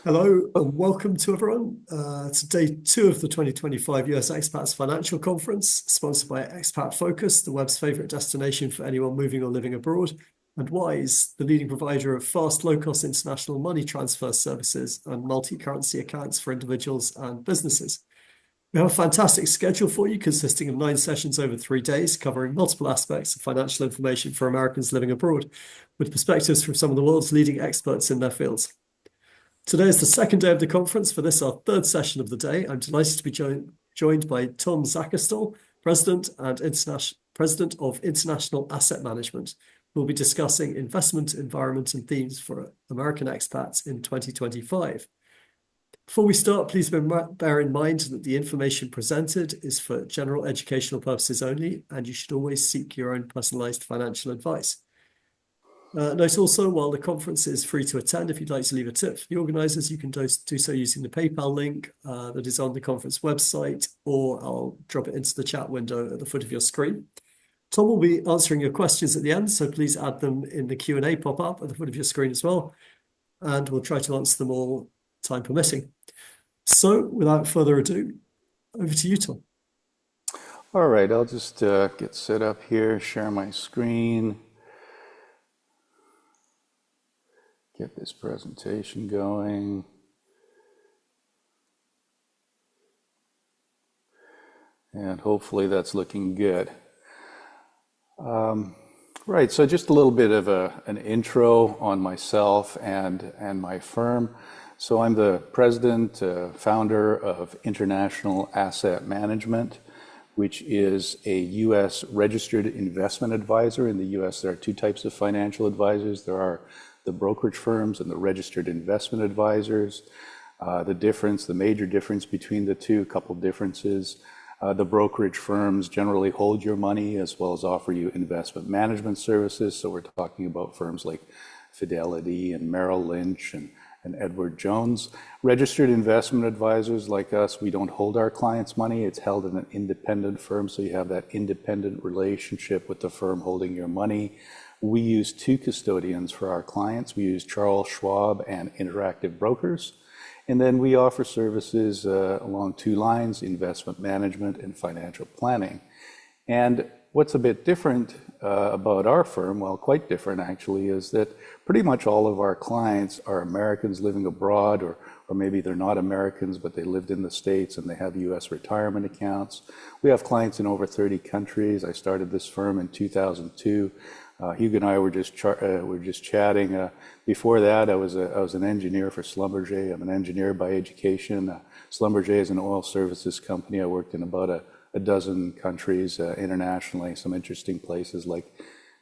Hello and welcome to everyone. To day two of the 2025 US Expats Financial Conference, sponsored by Expat Focus, the web's favorite destination for anyone moving or living abroad, and Wise, the leading provider of fast, low-cost international money transfer services and multi-currency accounts for individuals and businesses. We have a fantastic schedule for you consisting of 9 sessions over 3 days, covering multiple aspects of financial information for Americans living abroad, with perspectives from some of the world's leading experts in their fields. Today is the second day of the conference. For this, our third session of the day, I'm delighted to be joined by Tom Zachystal, President of International Asset Management, who will be discussing investment, environment, and themes for American expats in 2025. Before we start, please bear in mind that the information presented is for general educational purposes only, and you should always seek your own personalized financial advice. Note also, while the conference is free to attend, if you'd like to leave a tip for the organisers, you can do so using the PayPal link that is on the conference website, or I'll drop it into the chat window at the foot of your screen. Tom will be answering your questions at the end, so please add them in the Q&A pop-up at the foot of your screen as well, and we'll try to answer them all, time permitting. So, without further ado, over to you, Tom. All right, I'll just get set up here, share my screen. Get this presentation going. And hopefully that's looking good. Right, so just a little bit of an intro on myself and my firm. So I'm the president, founder of International Asset Management, which is a U.S. registered investment advisor. In the U.S., there are 2 types of financial advisors. There are the brokerage firms and the registered investment advisors. The major difference between the two, a couple differences. The brokerage firms generally hold your money as well as offer you investment management services. So we're talking about firms like Fidelity and Merrill Lynch and Edward Jones. Registered investment advisors like us, we don't hold our clients' money. It's held in an independent firm, so you have that independent relationship with the firm holding your money. We use 2 custodians for our clients. We use Charles Schwab and Interactive Brokers. And then we offer services along 2 lines, investment management and financial planning. And what's a bit different about our firm, well, quite different actually, is that pretty much all of our clients are Americans living abroad, or maybe they're not Americans, but they lived in the States and they have U.S. retirement accounts. We have clients in over 30 countries. I started this firm in 2002. Hugo and I were just chatting. Before that, I was an engineer for Schlumberger. I'm an engineer by education. Schlumberger is an oil services company. I worked in about a dozen countries internationally, some interesting places like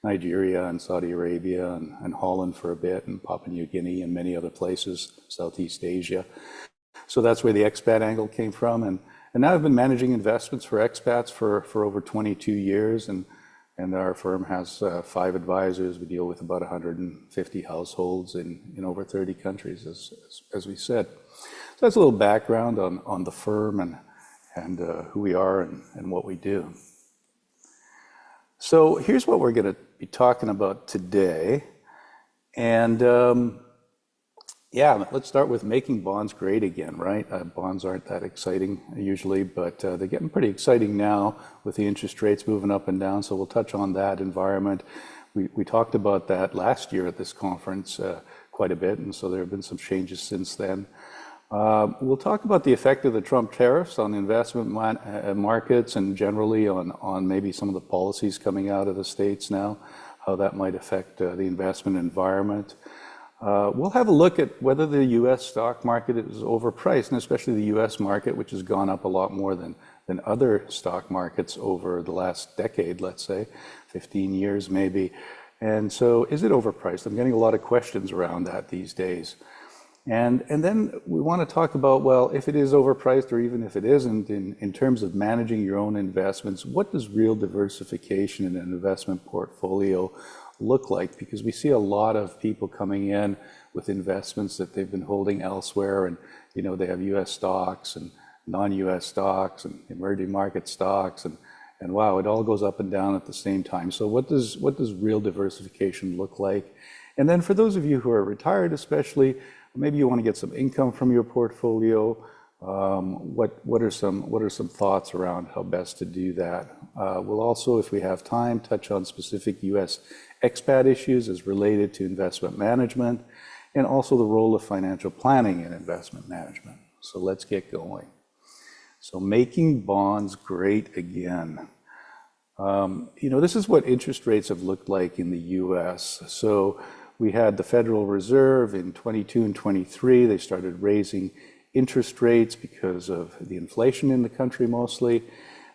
Nigeria and Saudi Arabia and Holland for a bit, and Papua New Guinea and many other places, Southeast Asia. So that's where the expat angle came from. And now I've been managing investments for expats for over 22 years. And our firm has 5 advisors. We deal with about 150 households in over 30 countries, as we said. So that's a little background on the firm and who we are and what we do. So here's what we're going to be talking about today. And yeah, let's start with making bonds great again, right? Bonds aren't that exciting usually, but they're getting pretty exciting now with the interest rates moving up and down. So we'll touch on that environment. We talked about that last year at this conference quite a bit, and so there have been some changes since then. We'll talk about the effect of the Trump tariffs on investment markets and generally on maybe some of the policies coming out of the States now, how that might affect the investment environment. We'll have a look at whether the U.S. stock market is overpriced, and especially the U.S. market, which has gone up a lot more than other stock markets over the last decade, let's say, 15 years maybe. And so is it overpriced? I'm getting a lot of questions around that these days. And then we want to talk about, well, if it is overpriced or even if it isn't, in terms of managing your own investments, what does real diversification in an investment portfolio look like? Because we see a lot of people coming in with investments that they've been holding elsewhere, and they have U.S. stocks and non-U.S. stocks and emerging market stocks, and wow, it all goes up and down at the same time. So what does real diversification look like? And then for those of you who are retired especially, Maybe you want to get some income from your portfolio. What are some thoughts around how best to do that? We'll also, if we have time, touch on specific U.S. expat issues as related to investment management, and also the role of financial planning in investment management. So let's get going. So making bonds great again. This is what interest rates have looked like in the U.S. So we had the Federal Reserve in 22 and 23. They started raising interest rates because of the inflation in the country mostly.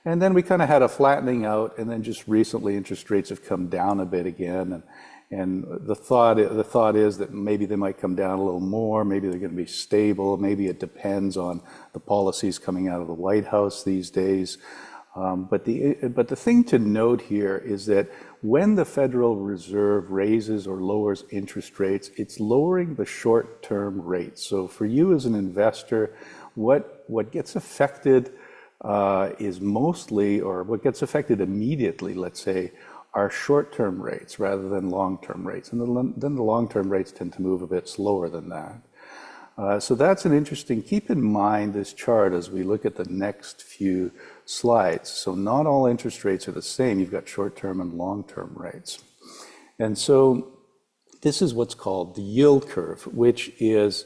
And then we kind of had a flattening out, and then just recently interest rates have come down a bit again. And the thought is that maybe they might come down a little more, maybe they're going to be stable, maybe it depends on the policies coming out of the White House these days. But the thing to note here is that when the Federal Reserve raises or lowers interest rates, it's lowering the short-term rates. So for you as an investor, what gets affected is mostly, or what gets affected immediately, let's say, are short-term rates rather than long-term rates. And then the long-term rates tend to move a bit slower than that. So that's an interesting, keep in mind this chart as we look at the next few slides. So not all interest rates are the same. You've got short-term and long-term rates. And so this is what's called the yield curve, which is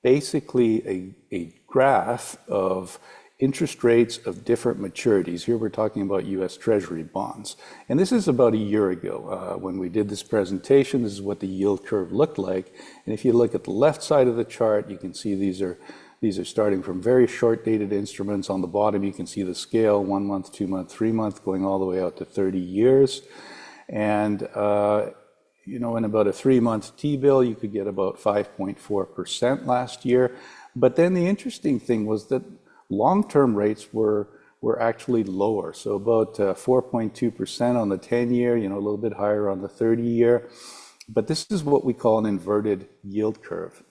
basically a graph of interest rates of different maturities. Here we're talking about U.S. Treasury bonds. And this is about a year ago. When we did this presentation, this is what the yield curve looked like. And if you look at the left side of the chart, you can see these are starting from very short-dated instruments. On the bottom, you can see the scale, 1 month, 2 month, 3 month, going all the way out to 30 years. And, in about a 3-month T-bill, you could get about 5.4% last year. But then the interesting thing was that long-term rates were actually lower. So about 4.2% on the 10-year, a little bit higher on the 30-year. But this is what we call an inverted yield curve.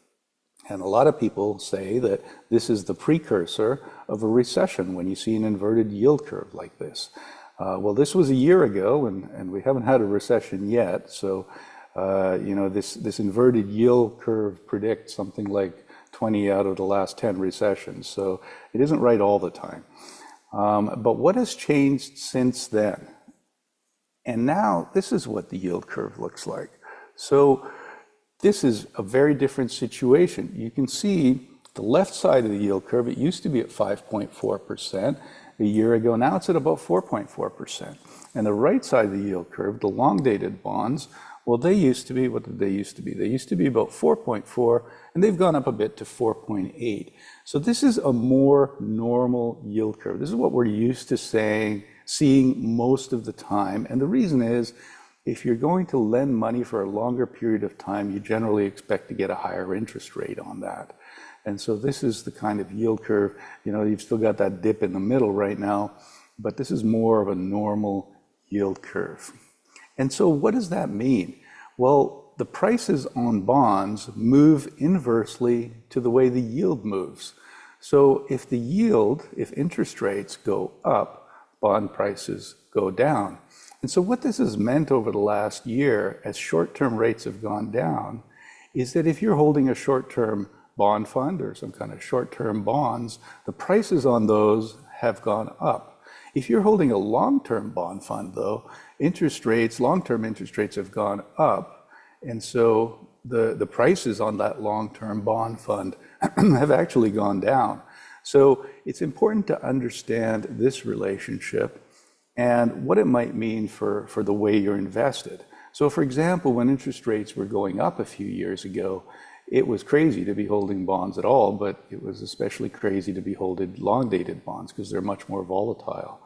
And a lot of people say that this is the precursor of a recession when you see an inverted yield curve like this. Well, this was a year ago, and we haven't had a recession yet. So, this inverted yield curve predicts something like 20 out of the last 10 recessions. So it isn't right all the time. But what has changed since then? And now this is what the yield curve looks like. So this is a very different situation. You can see the left side of the yield curve, it used to be at 5.4% a year ago. Now it's at about 4.4%. And the right side of the yield curve, the long-dated bonds, well, they used to be, what did they used to be? They used to be about 4.4, and they've gone up a bit to 4.8. So this is a more normal yield curve. This is what we're used to seeing most of the time. And the reason is, if you're going to lend money for a longer period of time, you generally expect to get a higher interest rate on that. And so this is the kind of yield curve, you've still got that dip in the middle right now, but this is more of a normal yield curve. And so what does that mean? Well, the prices on bonds move inversely to the way the yield moves. So if interest rates go up, bond prices go down. And so what this has meant over the last year, as short-term rates have gone down, is that if you're holding a short-term bond fund or some kind of short-term bonds, the prices on those have gone up. If you're holding a long-term bond fund, though, long-term interest rates have gone up. And so the prices on that long-term bond fund have actually gone down. So it's important to understand this relationship and what it might mean for the way you're invested. So for example, when interest rates were going up a few years ago, it was crazy to be holding bonds at all, but it was especially crazy to be holding long-dated bonds because they're much more volatile.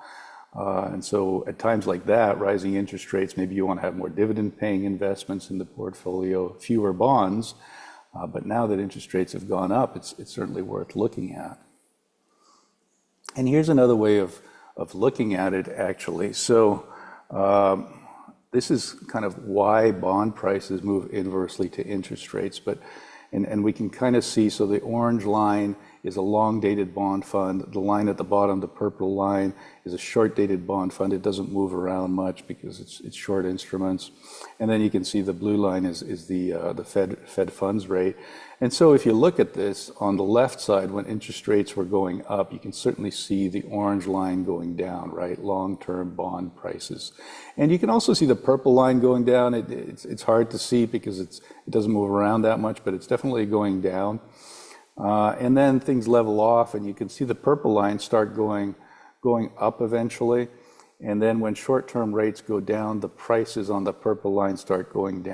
And so at times like that, rising interest rates, maybe you want to have more dividend-paying investments in the portfolio, fewer bonds. But now that interest rates have gone up, it's certainly worth looking at. And here's another way of looking at it, actually. So this is kind of why bond prices move inversely to interest rates. And we can kind of see, so the orange line is a long-dated bond fund. The line at the bottom, the purple line, is a short-dated bond fund. It doesn't move around much because it's short instruments. And then you can see the blue line is the Fed funds rate. And so if you look at this on the left side, when interest rates were going up, you can certainly see the orange line going down, right? Long-term bond prices. And you can also see the purple line going down. It's hard to see because it doesn't move around that much, but it's definitely going down. And then things level off, and you can see the purple line start going up eventually. And then when short-term rates go down, the prices on the purple line start going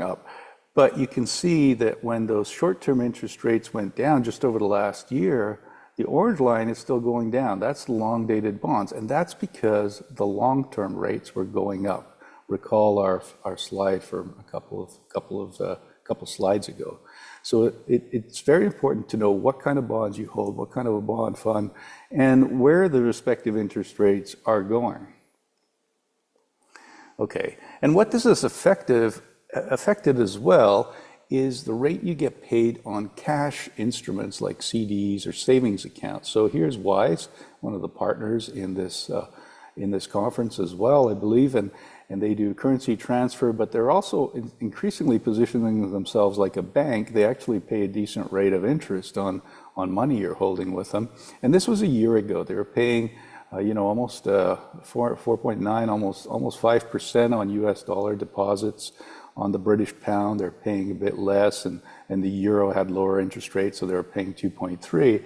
up. But you can see that when those short-term interest rates went down just over the last year, the orange line is still going down. That's the long-dated bonds, and that's because the long-term rates were going up. Recall our slide from a couple slides ago. So it's very important to know what kind of bonds you hold, what kind of a bond fund, and where the respective interest rates are going. Okay, and what this has affected as well is the rate you get paid on cash instruments like CDs or savings accounts. So here's Wise, one of the partners in this conference as well, I believe, and they do currency transfer, but they're also increasingly positioning themselves like a bank. They actually pay a decent rate of interest on money you're holding with them. And this was a year ago. They were paying, almost 4.9, almost 5% on US dollar deposits. On the British pound, they're paying a bit less, and the euro had lower interest rates, so they were paying 2.3.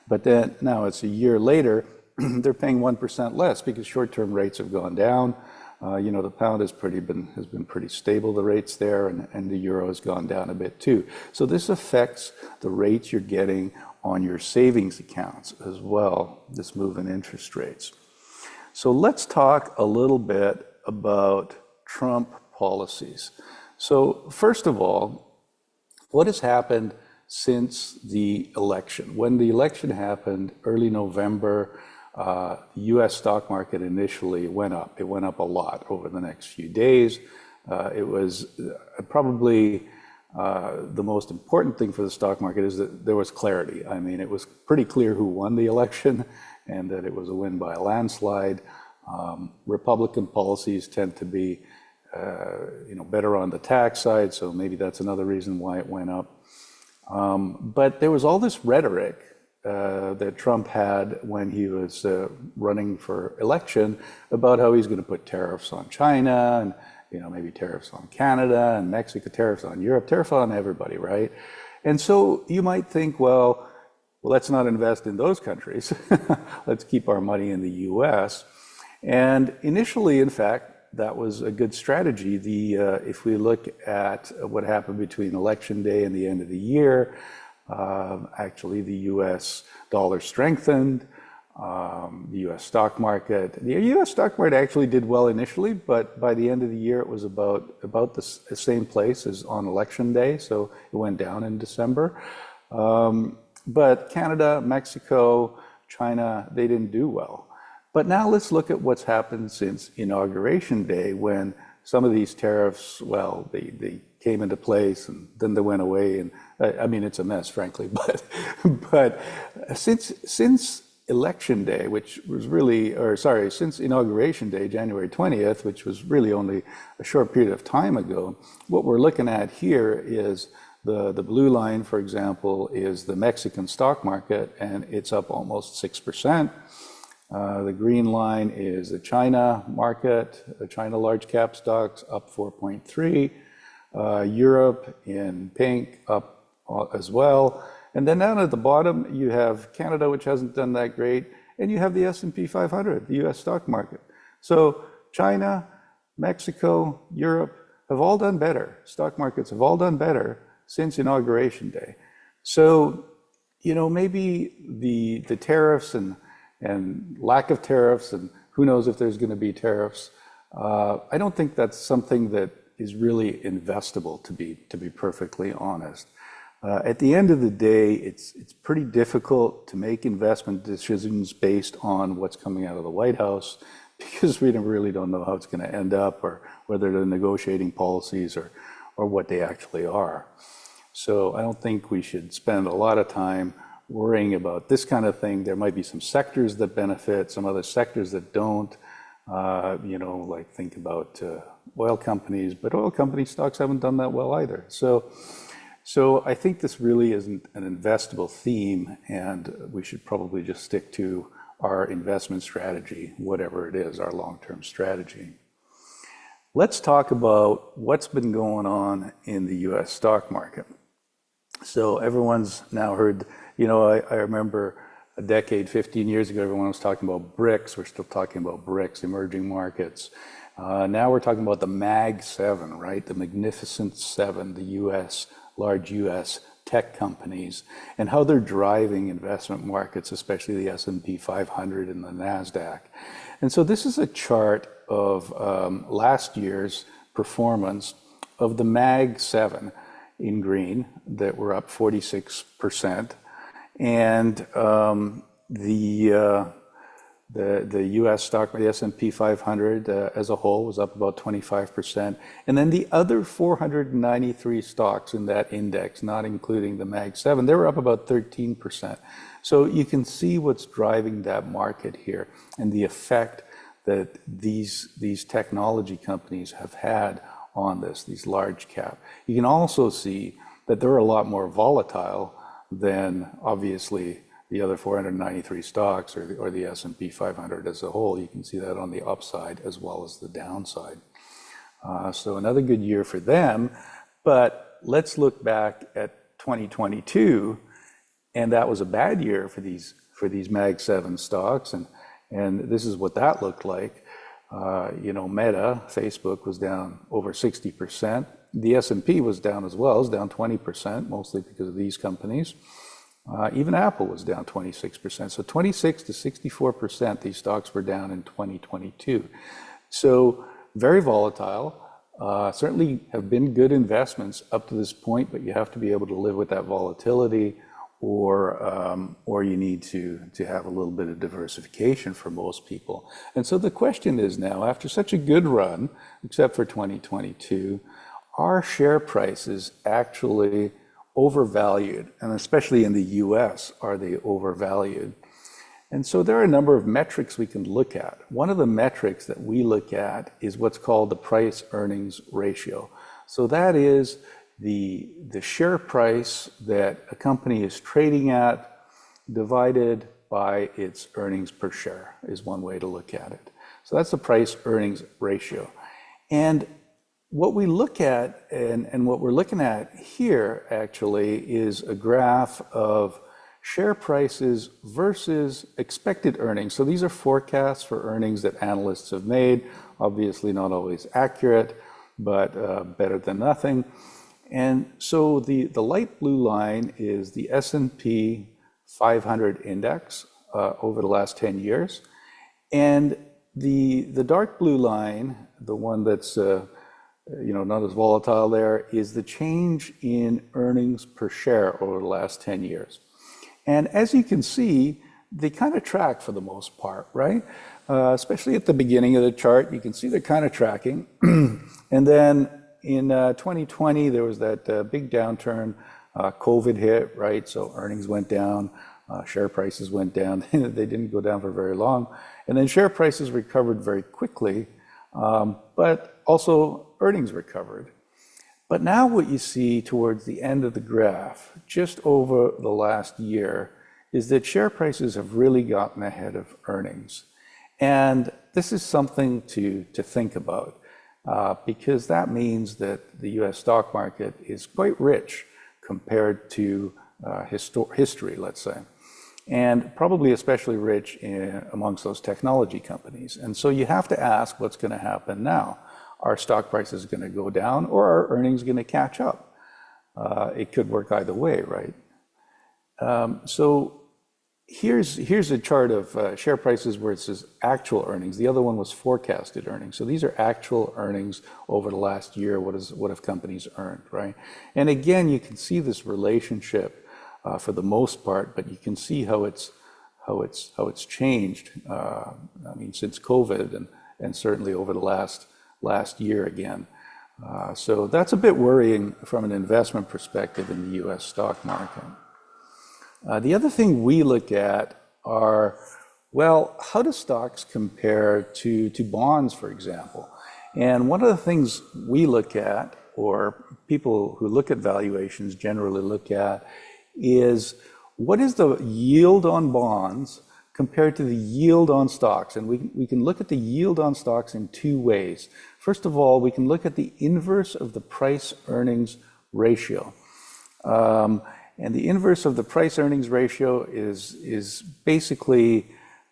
But then now it's a year later, they're paying 1% less because short-term rates have gone down. The pound has been pretty stable, the rates there, and the euro has gone down a bit too. So this affects the rates you're getting on your savings accounts as well, this move in interest rates. So let's talk a little bit about Trump policies. So first of all, what has happened since the election? When the election happened, early November, the U.S. stock market initially went up. It went up a lot over the next few days. It was probably the most important thing for the stock market is that there was clarity. I mean, it was pretty clear who won the election and that it was a win by a landslide. Republican policies tend to be better on the tax side, so maybe that's another reason why it went up. But there was all this rhetoric that Trump had when he was running for election about how he's going to put tariffs on China and maybe tariffs on Canada and Mexico, tariffs on Europe, tariffs on everybody, right? And so you might think, well, let's not invest in those countries. Let's keep our money in the U.S. And initially, in fact, that was a good strategy. If we look at what happened between Election Day and the end of the year, actually the U.S. dollar strengthened, the U.S. stock market. The U.S. stock market actually did well initially, but by the end of the year it was about the same place as on Election Day, so it went down in December. But Canada, Mexico, China, they didn't do well. But now let's look at what's happened since Inauguration Day, when some of these tariffs, well, they came into place and then they went away. And I mean, it's a mess, frankly. But since Election Day, which was really, since Inauguration Day, January 20th, which was really only a short period of time ago, what we're looking at here is the blue line, for example, is the Mexican stock market, and it's up almost 6%. The green line is the China market, the China large cap stocks up 4.3, Europe in pink up as well. And then down at the bottom, you have Canada, which hasn't done that great, and you have the S&P 500, the US stock market. So China, Mexico, Europe have all done better. Stock markets have all done better since Inauguration Day. So, maybe the tariffs and lack of tariffs, and who knows if there's going to be tariffs. I don't think that's something that is really investable, to be perfectly honest. At the end of the day, it's pretty difficult to make investment decisions based on what's coming out of the White House, because we really don't know how it's going to end up, or whether they're negotiating policies or what they actually are. So I don't think we should spend a lot of time worrying about this kind of thing. There might be some sectors that benefit, some other sectors that don't. Like think about oil companies, but oil company stocks haven't done that well either. So I think this really isn't an investable theme, and we should probably just stick to our investment strategy, whatever it is, our long-term strategy. Let's talk about what's been going on in the US stock market. So everyone's now heard, I remember a decade, 15 years ago, everyone was talking about BRICS. We're still talking about BRICS, emerging markets. Now we're talking about the Mag 7, right? The Magnificent Seven, the large US tech companies, and how they're driving investment markets, especially the S&P 500 and the NASDAQ. And so this is a chart of last year's performance of the Mag 7 in green that were up 46%. And the U.S. stock, the S&P 500 as a whole was up about 25%. And then the other 493 stocks in that index, not including the Mag 7, they were up about 13%. So you can see what's driving that market here and the effect that these technology companies have had on these large cap. You can also see that they're a lot more volatile than obviously the other 493 stocks or the S&P 500 as a whole. You can see that on the upside as well as the downside. So another good year for them. But let's look back at 2022, and that was a bad year for these Mag 7 stocks, and this is what that looked like. Meta, Facebook, was down over 60%. The S&P was down as well. It was down 20%, mostly because of these companies. Even Apple was down 26%. So 26 to 64%, these stocks were down in 2022. So very volatile. Certainly have been good investments up to this point, but you have to be able to live with that volatility, or you need to have a little bit of diversification for most people. And so the question is now, after such a good run, except for 2022, are share prices actually overvalued? And especially in the US, are they overvalued? And so there are a number of metrics we can look at. One of the metrics that we look at is what's called the price-earnings ratio. So that is the share price that a company is trading at divided by its earnings per share is one way to look at it. So that's the price-earnings ratio. And what we look at, and what we're looking at here actually, is a graph of share prices versus expected earnings. So these are forecasts for earnings that analysts have made. Obviously not always accurate, but better than nothing. And so the light blue line is the S&P 500 index over the last 10 years. And the dark blue line, the one that's not as volatile there, is the change in earnings per share over the last 10 years. And as you can see, they kind of track for the most part, right? Especially at the beginning of the chart, you can see they're kind of tracking. And then in 2020, there was that big downturn, COVID hit, right? So earnings went down, share prices went down. They didn't go down for very long. And then share prices recovered very quickly, but also earnings recovered. But now what you see towards the end of the graph, just over the last year, is that share prices have really gotten ahead of earnings. And this is something to think about, because that means that the US stock market is quite rich compared to history, let's say, and probably especially rich amongst those technology companies. And so you have to ask what's going to happen now. Are stock prices going to go down, or are earnings going to catch up? It could work either way, right? So here's a chart of share prices where it says actual earnings. The other one was forecasted earnings. So these are actual earnings over the last year. What have companies earned, right? And again, you can see this relationship for the most part, but you can see how it's changed. Since COVID, and certainly over the last year again. So that's a bit worrying from an investment perspective in the US stock market. The other thing we look at are, well, how do stocks compare to bonds, for example? And one of the things we look at, or people who look at valuations generally look at, is what is the yield on bonds compared to the yield on stocks? And we can look at the yield on stocks in two ways. First of all, we can look at the inverse of the price-earnings ratio. And the inverse of the price-earnings ratio is basically,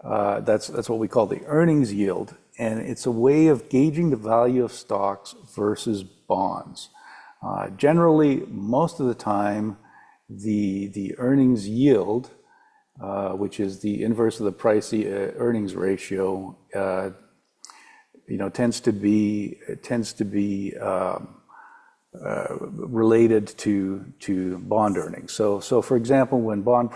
that's what we call the earnings yield. And it's a way of gauging the value of stocks versus bonds. Generally, most of the time, the earnings yield, which is the inverse of the price-earnings ratio, tends to be related to bond earnings. So for example, when bond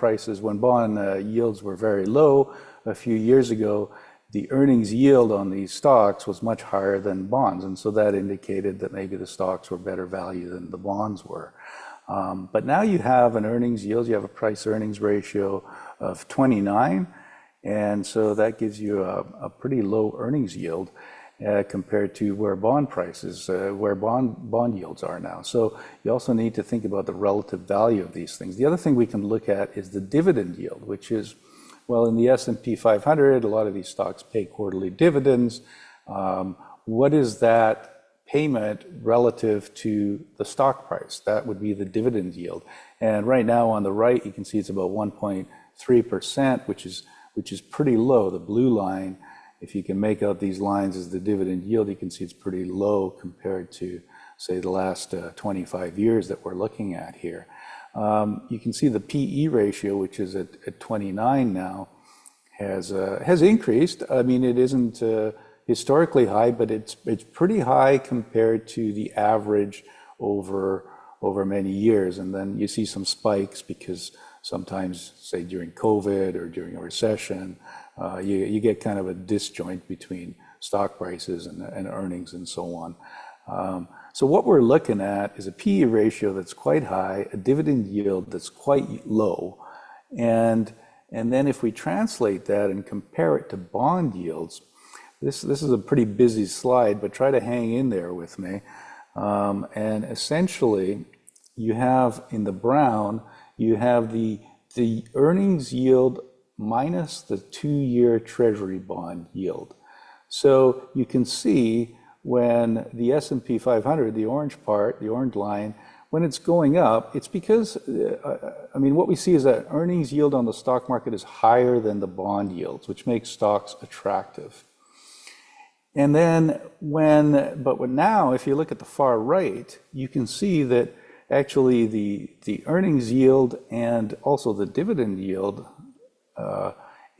yields were very low a few years ago, the earnings yield on these stocks was much higher than bonds, and so that indicated that maybe the stocks were better value than the bonds were. But now you have an earnings yield, you have a price-earnings ratio of 29, and so that gives you a pretty low earnings yield compared to where bond prices, where bond yields are now. So you also need to think about the relative value of these things. The other thing we can look at is the dividend yield, which is, well, in the S&P 500, a lot of these stocks pay quarterly dividends. What is that payment relative to the stock price? That would be the dividend yield. And right now on the right, you can see it's about 1.3%, which is pretty low. The blue line, if you can make out these lines as the dividend yield, you can see it's pretty low compared to, say, the last 25 years that we're looking at here. You can see the PE ratio, which is at 29 now, has increased. I mean, it isn't historically high, but it's pretty high compared to the average over many years. And then you see some spikes because sometimes, say during COVID or during a recession, you get kind of a disjoint between stock prices and earnings and so on. So what we're looking at is a PE ratio that's quite high, a dividend yield that's quite low, and then if we translate that and compare it to bond yields, this is a pretty busy slide, but try to hang in there with me. And essentially, you have in the brown, you have the earnings yield minus the 2-year Treasury bond yield. So you can see when the S&P 500, the orange part, the orange line, when it's going up, it's because, what we see is that earnings yield on the stock market is higher than the bond yields, which makes stocks attractive. And then now, if you look at the far right, you can see that actually the earnings yield and also the dividend yield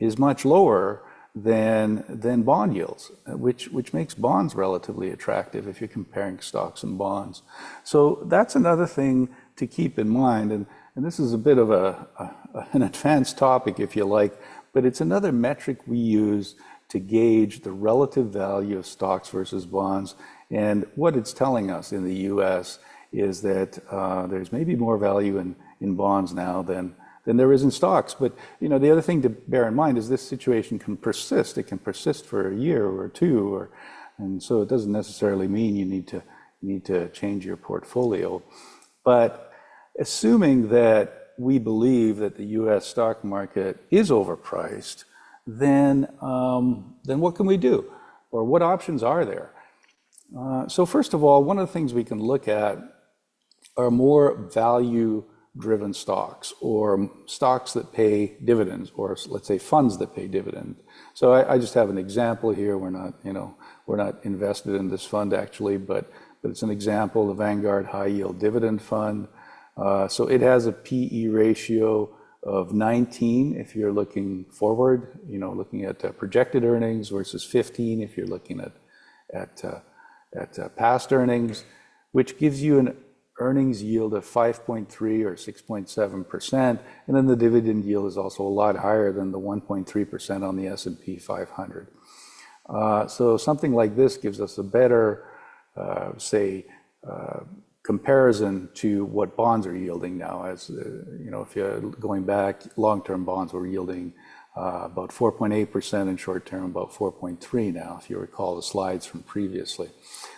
is much lower than bond yields, which makes bonds relatively attractive if you're comparing stocks and bonds. So that's another thing to keep in mind, and this is a bit of an advanced topic, if you like, but it's another metric we use to gauge the relative value of stocks versus bonds. And what it's telling us in the US is that there's maybe more value in bonds now than there is in stocks. But the other thing to bear in mind is this situation can persist. It can persist for a year or two, and so it doesn't necessarily mean you need to change your portfolio. But assuming that we believe that the U.S. stock market is overpriced, then what can we do, or what options are there? So first of all, one of the things we can look at are more value-driven stocks, or stocks that pay dividends, or let's say funds that pay dividends. So I just have an example here. We're not invested in this fund actually, but it's an example, the Vanguard High Yield Dividend Fund. So it has a PE ratio of 19 if you're looking forward, looking at projected earnings, versus 15 if you're looking at past earnings, which gives you an earnings yield of 5.3 or 6.7%, and then the dividend yield is also a lot higher than the 1.3% on the S&P 500. So something like this gives us a better, say, comparison to what bonds are yielding now. As you know, if you're going back, long-term bonds were yielding about 4.8% in short term, about 4.3 now, if you recall the slides from previously.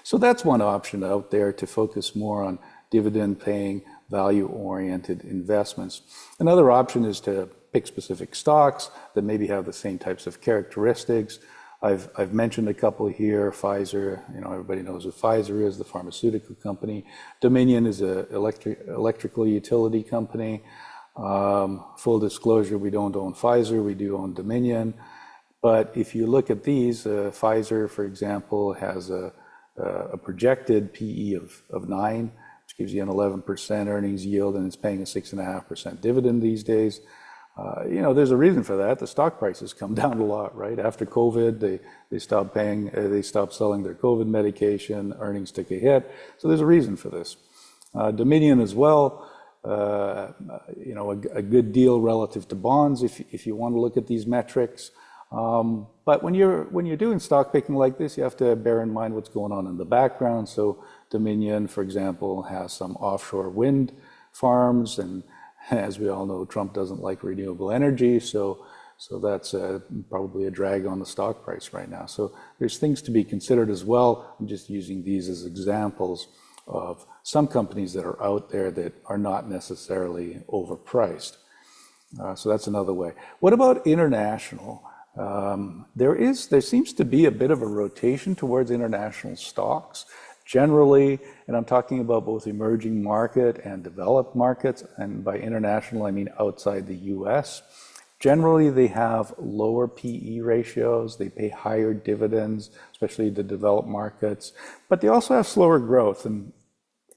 So that's one option out there, to focus more on dividend-paying, value-oriented investments. Another option is to pick specific stocks that maybe have the same types of characteristics. I've mentioned a couple here. Pfizer, you know, everybody knows who Pfizer is, the pharmaceutical company. Dominion is an electrical utility company. Full disclosure, we don't own Pfizer, we do own Dominion. But if you look at these, Pfizer, for example, has a projected PE of 9, which gives you an 11% earnings yield, and it's paying a 6.5% dividend these days. You know, there's a reason for that. The stock prices come down a lot, right? After COVID, they stopped paying, they stopped selling their COVID medication, earnings took a hit. So there's a reason for this. Dominion as well, you know, a good deal relative to bonds if you want to look at these metrics. But when you're doing stock picking like this, you have to bear in mind what's going on in the background. So Dominion, for example, has some offshore wind farms, and as we all know, Trump doesn't like renewable energy, so that's probably a drag on the stock price right now. So there's things to be considered as well. I'm just using these as examples of some companies that are out there that are not necessarily overpriced. So that's another way. What about international? There seems to be a bit of a rotation towards international stocks. Generally, and I'm talking about both emerging market and developed markets, and by international, I mean outside the US. Generally, they have lower PE ratios, they pay higher dividends, especially the developed markets, but they also have slower growth. And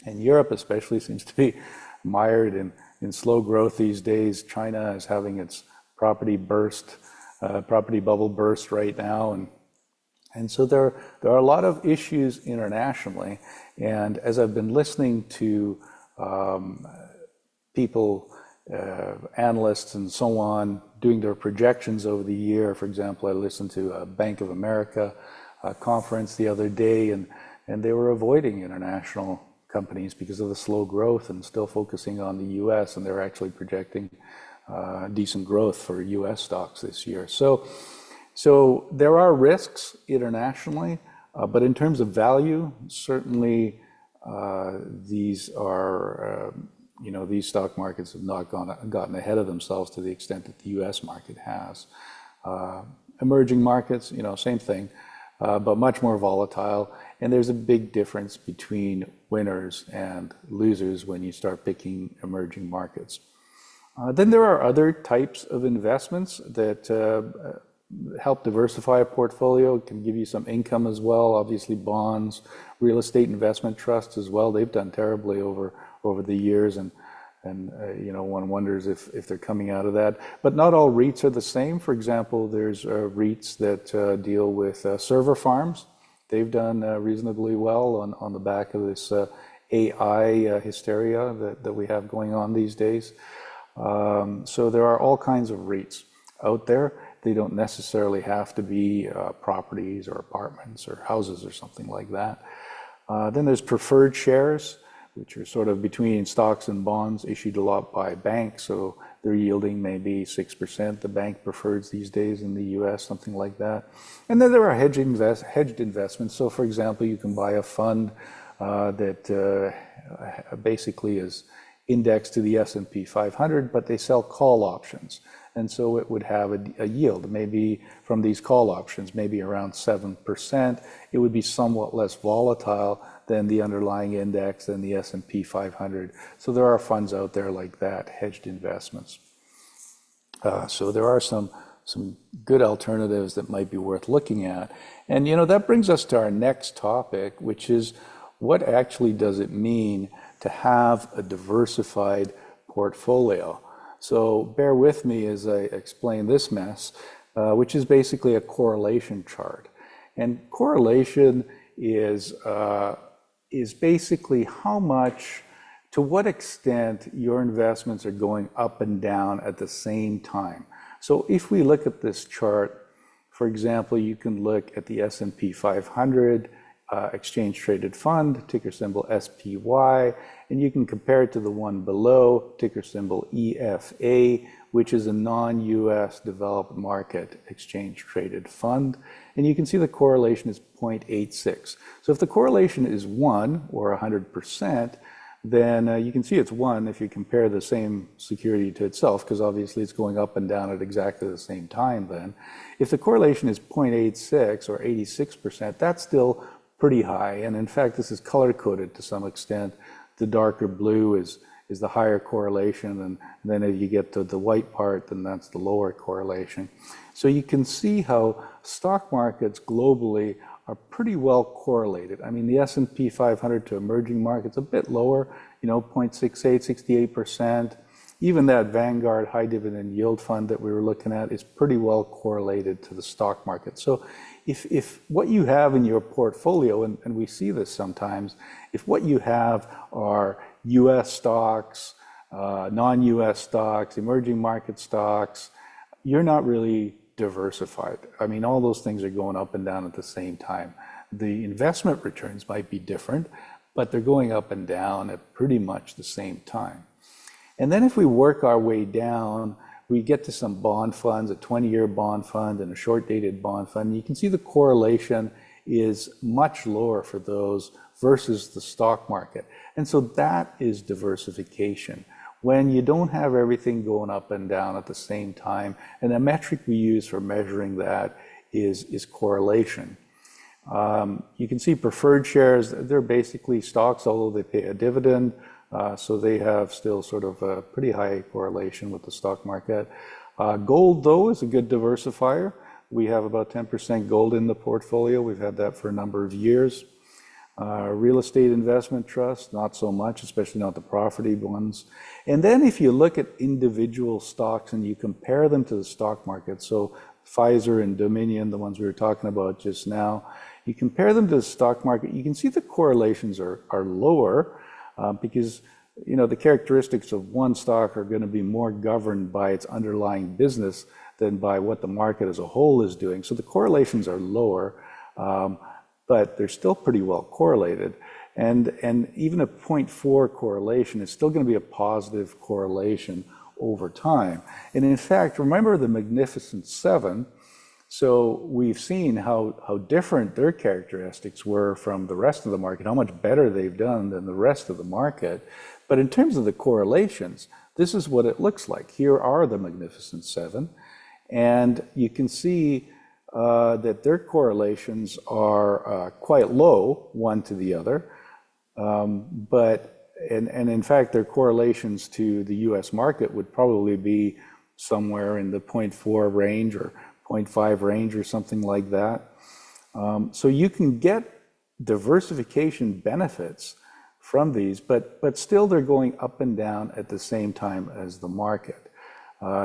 Europe especially seems to be mired in slow growth these days. China is having its property bubble burst right now, and so there are a lot of issues internationally. And as I've been listening to people, analysts and so on, doing their projections over the year, for example, I listened to a Bank of America conference the other day, and they were avoiding international companies because of the slow growth and still focusing on the US, and they're actually projecting decent growth for US stocks this year. So there are risks internationally, but in terms of value, certainly these are, you know, these stock markets have not gotten ahead of themselves to the extent that the US market has. Emerging markets, you know, same thing, but much more volatile. And there's a big difference between winners and losers when you start picking emerging markets. Then there are other types of investments that help diversify a portfolio. It can give you some income as well. Obviously, bonds, real estate investment trusts as well. They've done terribly over the years, and you know, one wonders if they're coming out of that. But not all REITs are the same. For example, there's REITs that deal with server farms. They've done reasonably well on the back of this AI hysteria that we have going on these days. So there are all kinds of REITs out there. They don't necessarily have to be properties or apartments or houses or something like that. Then there's preferred shares, which are sort of between stocks and bonds, issued a lot by banks. So they're yielding maybe 6%, the bank preferreds these days in the US, something like that. And then there are hedged investments. So for example, you can buy a fund that basically is indexed to the S&P 500, but they sell call options. And so it would have a yield, maybe from these call options, maybe around 7%. It would be somewhat less volatile than the underlying index and the S&P 500. So there are funds out there like that, hedged investments. So there are some good alternatives that might be worth looking at. And you know, that brings us to our next topic, which is what actually does it mean to have a diversified portfolio? So bear with me as I explain this mess, which is basically a correlation chart. And correlation is basically how much, to what extent your investments are going up and down at the same time. So if we look at this chart, for example, you can look at the S&P 500 exchange traded fund, ticker symbol SPY, and you can compare it to the one below, ticker symbol EFA, which is a non-US developed market exchange traded fund. And you can see the correlation is 0.86. So if the correlation is 1 or 100%, then you can see it's 1 if you compare the same security to itself, because obviously it's going up and down at exactly the same time then. If the correlation is 0.86 or 86%, that's still pretty high. And in fact, this is color-coded to some extent. The darker blue is the higher correlation, and then if you get to the white part, then that's the lower correlation. So you can see how stock markets globally are pretty well correlated. I mean, the S&P 500 to emerging markets a bit lower, 0.68, 68%. Even that Vanguard high dividend yield fund that we were looking at is pretty well correlated to the stock market. So if what you have in your portfolio, and we see this sometimes, if what you have are US stocks, non-US stocks, emerging market stocks, you're not really diversified. I mean, all those things are going up and down at the same time. The investment returns might be different, but they're going up and down at pretty much the same time. And then if we work our way down, we get to some bond funds, a 20-year bond fund and a short-dated bond fund. You can see the correlation is much lower for those versus the stock market. And so that is diversification. When you don't have everything going up and down at the same time, and the metric we use for measuring that is correlation. You can see preferred shares, they're basically stocks, although they pay a dividend. So they have still sort of a pretty high correlation with the stock market. Gold, though, is a good diversifier. We have about 10% gold in the portfolio. We've had that for a number of years. Real estate investment trusts, not so much, especially not the property ones. And then if you look at individual stocks and you compare them to the stock market, so Pfizer and Dominion, the ones we were talking about just now, you compare them to the stock market, you can see the correlations are lower because the characteristics of one stock are going to be more governed by its underlying business than by what the market as a whole is doing. So the correlations are lower. But they're still pretty well correlated. And even a 0.4 correlation is still going to be a positive correlation over time. And in fact, remember the Magnificent Seven. So we've seen how different their characteristics were from the rest of the market, how much better they've done than the rest of the market. But in terms of the correlations, this is what it looks like. Here are the Magnificent Seven. And you can see that their correlations are quite low, one to the other. And in fact, their correlations to the US market would probably be somewhere in the 0.4 range or 0.5 range or something like that. So you can get diversification benefits from these, but still they're going up and down at the same time as the market.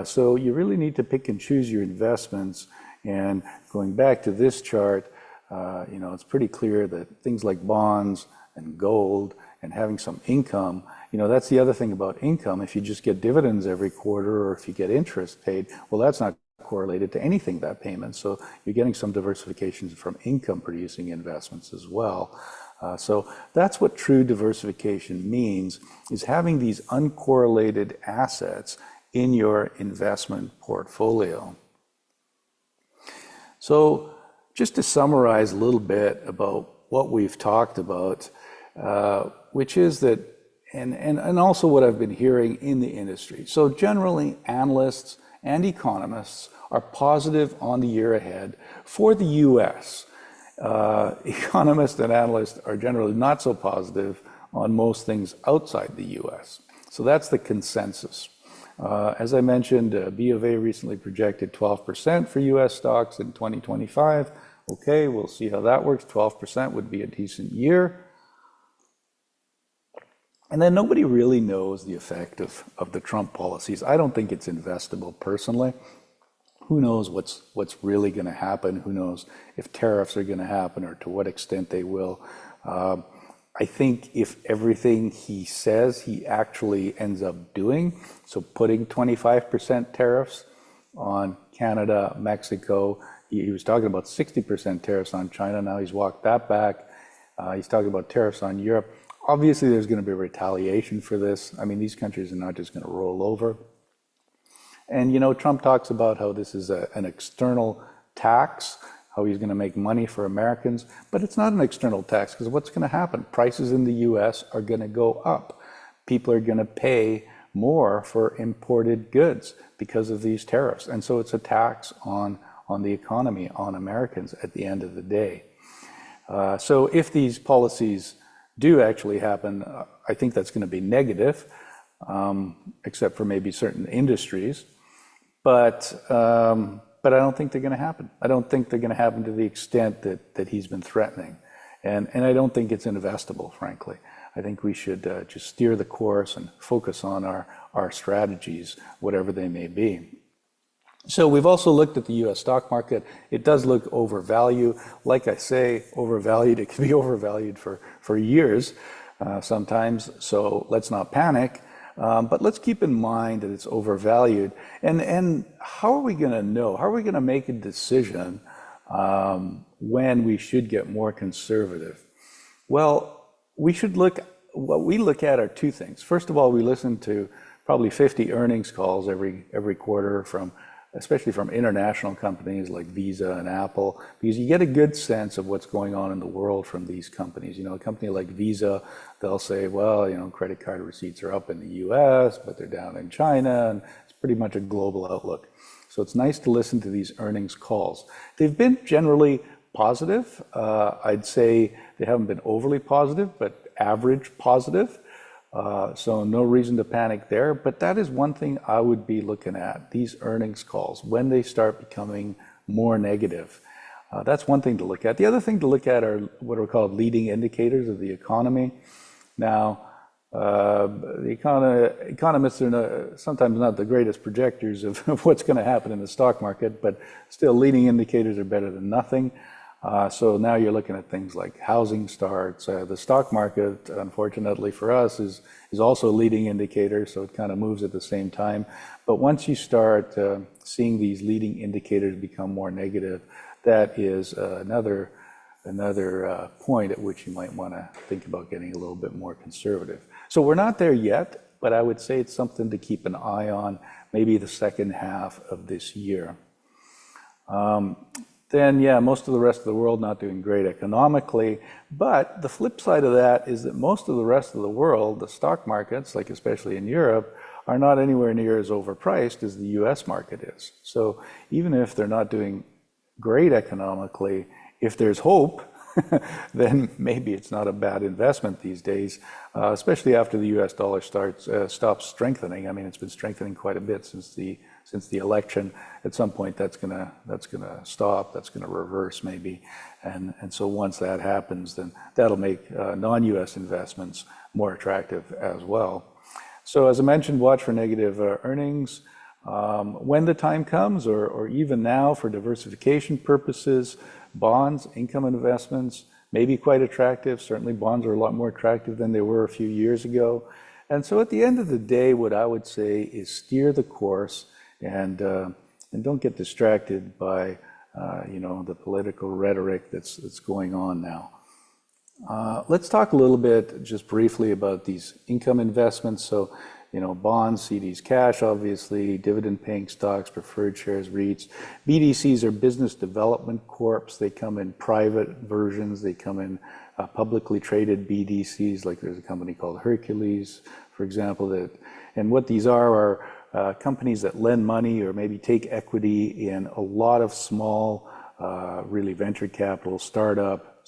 So you really need to pick and choose your investments. And going back to this chart, it's pretty clear that things like bonds and gold and having some income, that's the other thing about income. If you just get dividends every quarter or if you get interest paid, well, that's not correlated to anything, that payment. So you're getting some diversification from income producing investments as well. So that's what true diversification means, is having these uncorrelated assets in your investment portfolio. So just to summarize a little bit about what we've talked about, which is that, and also what I've been hearing in the industry. So generally, analysts and economists are positive on the year ahead for the US. Economists and analysts are generally not so positive on most things outside the US. So that's the consensus. As I mentioned, B of A recently projected 12% for US stocks in 2025. Okay, we'll see how that works. 12% would be a decent year. And then nobody really knows the effect of the Trump policies. I don't think it's investable personally. Who knows what's really going to happen? Who knows if tariffs are going to happen or to what extent they will? I think if everything he says he actually ends up doing, so putting 25% tariffs on Canada, Mexico, he was talking about 60% tariffs on China, now he's walked that back. He's talking about tariffs on Europe. Obviously, there's going to be retaliation for this. I mean, these countries are not just going to roll over. And, Trump talks about how this is an external tax, how he's going to make money for Americans. But it's not an external tax, because what's going to happen? Prices in the U.S. are going to go up. People are going to pay more for imported goods because of these tariffs. And so it's a tax on the economy, on Americans at the end of the day. So if these policies do actually happen, I think that's going to be negative, except for maybe certain industries. But I don't think they're going to happen. I don't think they're going to happen to the extent that he's been threatening. And I don't think it's investable, frankly. I think we should just steer the course and focus on our strategies, whatever they may be. So we've also looked at the U.S. stock market. It does look overvalued. Like I say, overvalued. It can be overvalued for years sometimes. So let's not panic. But let's keep in mind that it's overvalued. And how are we going to know? How are we going to make a decision when we should get more conservative? Well, what we look at are two things. First of all, we listen to probably 50 earnings calls every quarter especially from international companies like Visa and Apple, because you get a good sense of what's going on in the world from these companies. A company like Visa, they'll say, well, credit card receipts are up in the US, but they're down in China, and it's pretty much a global outlook. So it's nice to listen to these earnings calls. They've been generally positive. I'd say they haven't been overly positive, but average positive. So no reason to panic there, but that is one thing I would be looking at, these earnings calls, when they start becoming more negative. That's one thing to look at. The other thing to look at are what are called leading indicators of the economy. Now, the economists are sometimes not the greatest projectors of what's going to happen in the stock market, but still leading indicators are better than nothing. So now you're looking at things like housing starts. The stock market, unfortunately for us, is also a leading indicator, so it kind of moves at the same time. But once you start seeing these leading indicators become more negative, that is another point at which you might want to think about getting a little bit more conservative. So we're not there yet, but I would say it's something to keep an eye on, maybe the second half of this year. Then, most of the rest of the world not doing great economically. But the flip side of that is that most of the rest of the world, the stock markets, like especially in Europe, are not anywhere near as overpriced as the US market is. So even if they're not doing great economically, if there's hope, then maybe it's not a bad investment these days, especially after the US dollar stops strengthening. I mean, it's been strengthening quite a bit since the election. At some point, that's gonna stop. That's gonna reverse maybe, and so once that happens, then that'll make non-U.S. investments more attractive as well. So as I mentioned, watch for negative earnings when the time comes, or even now for diversification purposes. Bonds, income investments may be quite attractive. Certainly, bonds are a lot more attractive than they were a few years ago. And so at the end of the day, what I would say is steer the course and don't get distracted by the political rhetoric that's going on now. Let's talk a little bit just briefly about these income investments. So, bonds, CDs, cash, obviously, dividend-paying stocks, preferred shares, REITs. BDCs are business development corps. They come in private versions. They come in publicly traded BDCs, like there's a company called Hercules, for example. And what these are companies that lend money or maybe take equity in a lot of small, really venture capital, startup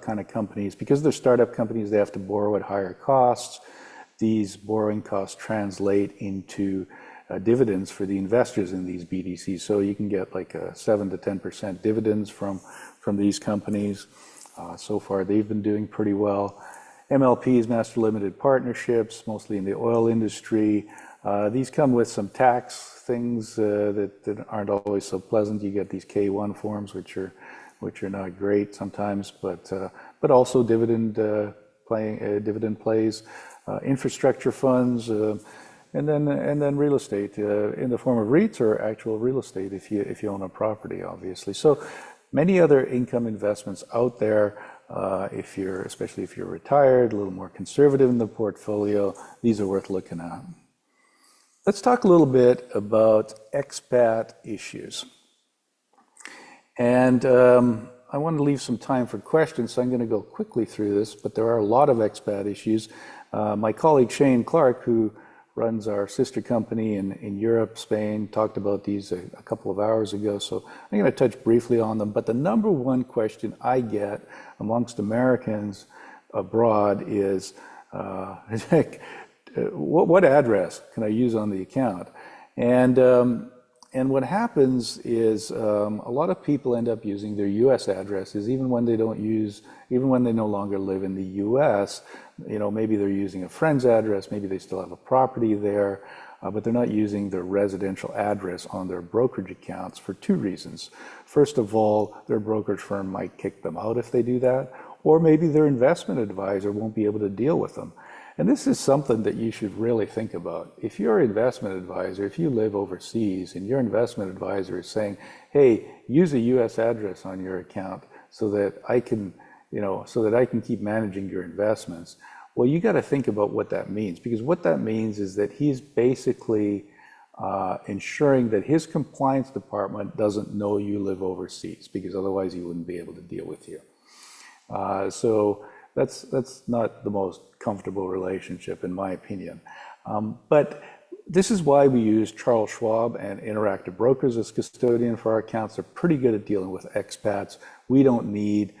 kind of companies. Because they're startup companies, they have to borrow at higher costs. These borrowing costs translate into dividends for the investors in these BDCs. So you can get like 7 to 10% dividends from these companies. So far, they've been doing pretty well. MLPs, master limited partnerships, mostly in the oil industry. These come with some tax things that aren't always so pleasant. You get these K1 forms, which are not great sometimes, but also dividend plays. Infrastructure funds, and then real estate in the form of REITs or actual real estate if you own a property, obviously. So many other income investments out there. especially if you're retired, a little more conservative in the portfolio, these are worth looking at. Let's talk a little bit about expat issues. And I want to leave some time for questions, so I'm going to go quickly through this, but there are a lot of expat issues. My colleague Shane Clark, who runs our sister company in Europe, Spain, talked about these a couple of hours ago, so I'm going to touch briefly on them. But the number one question I get amongst Americans abroad is, what address can I use on the account? And what happens is a lot of people end up using their U.S. addresses, even when they no longer live in the U.S. Maybe they're using a friend's address, maybe they still have a property there, but they're not using their residential address on their brokerage accounts for two reasons. First of all, their brokerage firm might kick them out if they do that, or maybe their investment advisor won't be able to deal with them. And this is something that you should really think about. If your investment advisor, if you live overseas and your investment advisor is saying, hey, use a US address on your account so that I can keep managing your investments, well, you got to think about what that means, because what that means is that he's basically ensuring that his compliance department doesn't know you live overseas, because otherwise he wouldn't be able to deal with you. So that's not the most comfortable relationship, in my opinion. But this is why we use Charles Schwab and Interactive Brokers as custodian for our accounts. They're pretty good at dealing with expats. We don't need,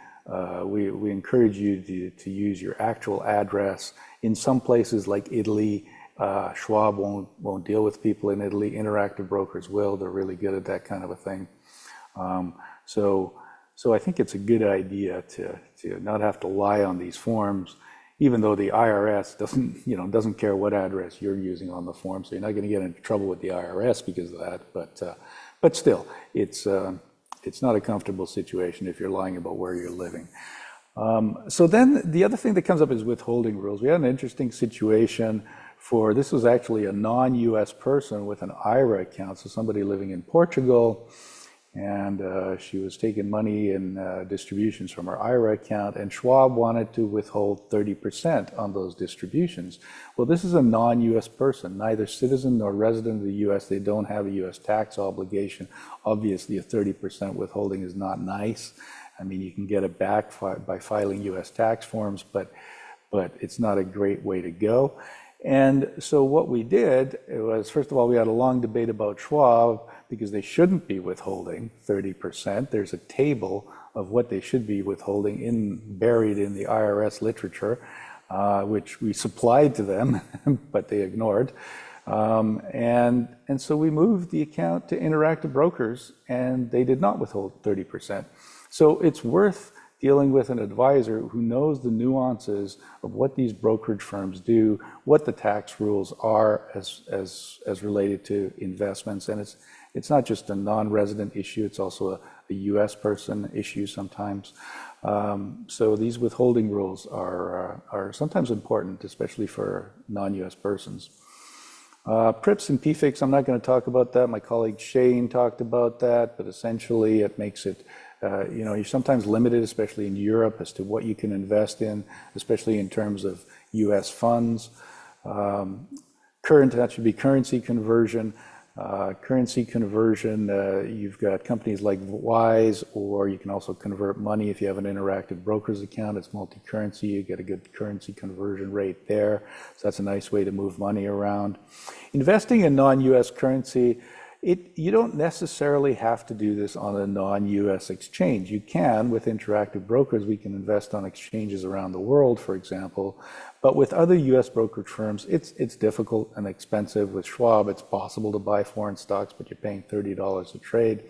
we encourage you to use your actual address. In some places like Italy, Schwab won't deal with people in Italy. Interactive Brokers will. They're really good at that kind of a thing. So I think it's a good idea to not have to lie on these forms, even though the IRS doesn't care what address you're using on the form, so you're not going to get into trouble with the IRS because of that. But still, it's not a comfortable situation if you're lying about where you're living. So then the other thing that comes up is withholding rules. We had an interesting situation this was actually a non-US person with an IRA account, so somebody living in Portugal. And she was taking money in distributions from her IRA account, and Schwab wanted to withhold 30% on those distributions. Well, this is a non-US person, neither citizen nor resident of the US. They don't have a US tax obligation. Obviously, a 30% withholding is not nice. I mean, you can get it back by filing US tax forms, but it's not a great way to go. And so what we did was, first of all, we had a long debate about Schwab, because they shouldn't be withholding 30%. There's a table of what they should be withholding buried in the IRS literature, which we supplied to them, but they ignored. And so we moved the account to Interactive Brokers, and they did not withhold 30%. So it's worth dealing with an advisor who knows the nuances of what these brokerage firms do, what the tax rules are as related to investments. And it's not just a non-resident issue, it's also a US person issue sometimes. So these withholding rules are sometimes important, especially for non-US persons. PRIPS and PFICs, I'm not going to talk about that. My colleague Shane talked about that, but essentially it makes it, you're sometimes limited, especially in Europe, as to what you can invest in, especially in terms of US funds. That should be currency conversion. You've got companies like Wise, or you can also convert money if you have an Interactive Brokers account. It's multi-currency. You get a good currency conversion rate there. So that's a nice way to move money around. Investing in non-US currency, you don't necessarily have to do this on a non-US exchange. You can, with Interactive Brokers, we can invest on exchanges around the world, for example. But with other US brokerage firms, it's difficult and expensive. With Schwab, it's possible to buy foreign stocks, but you're paying $30 a trade.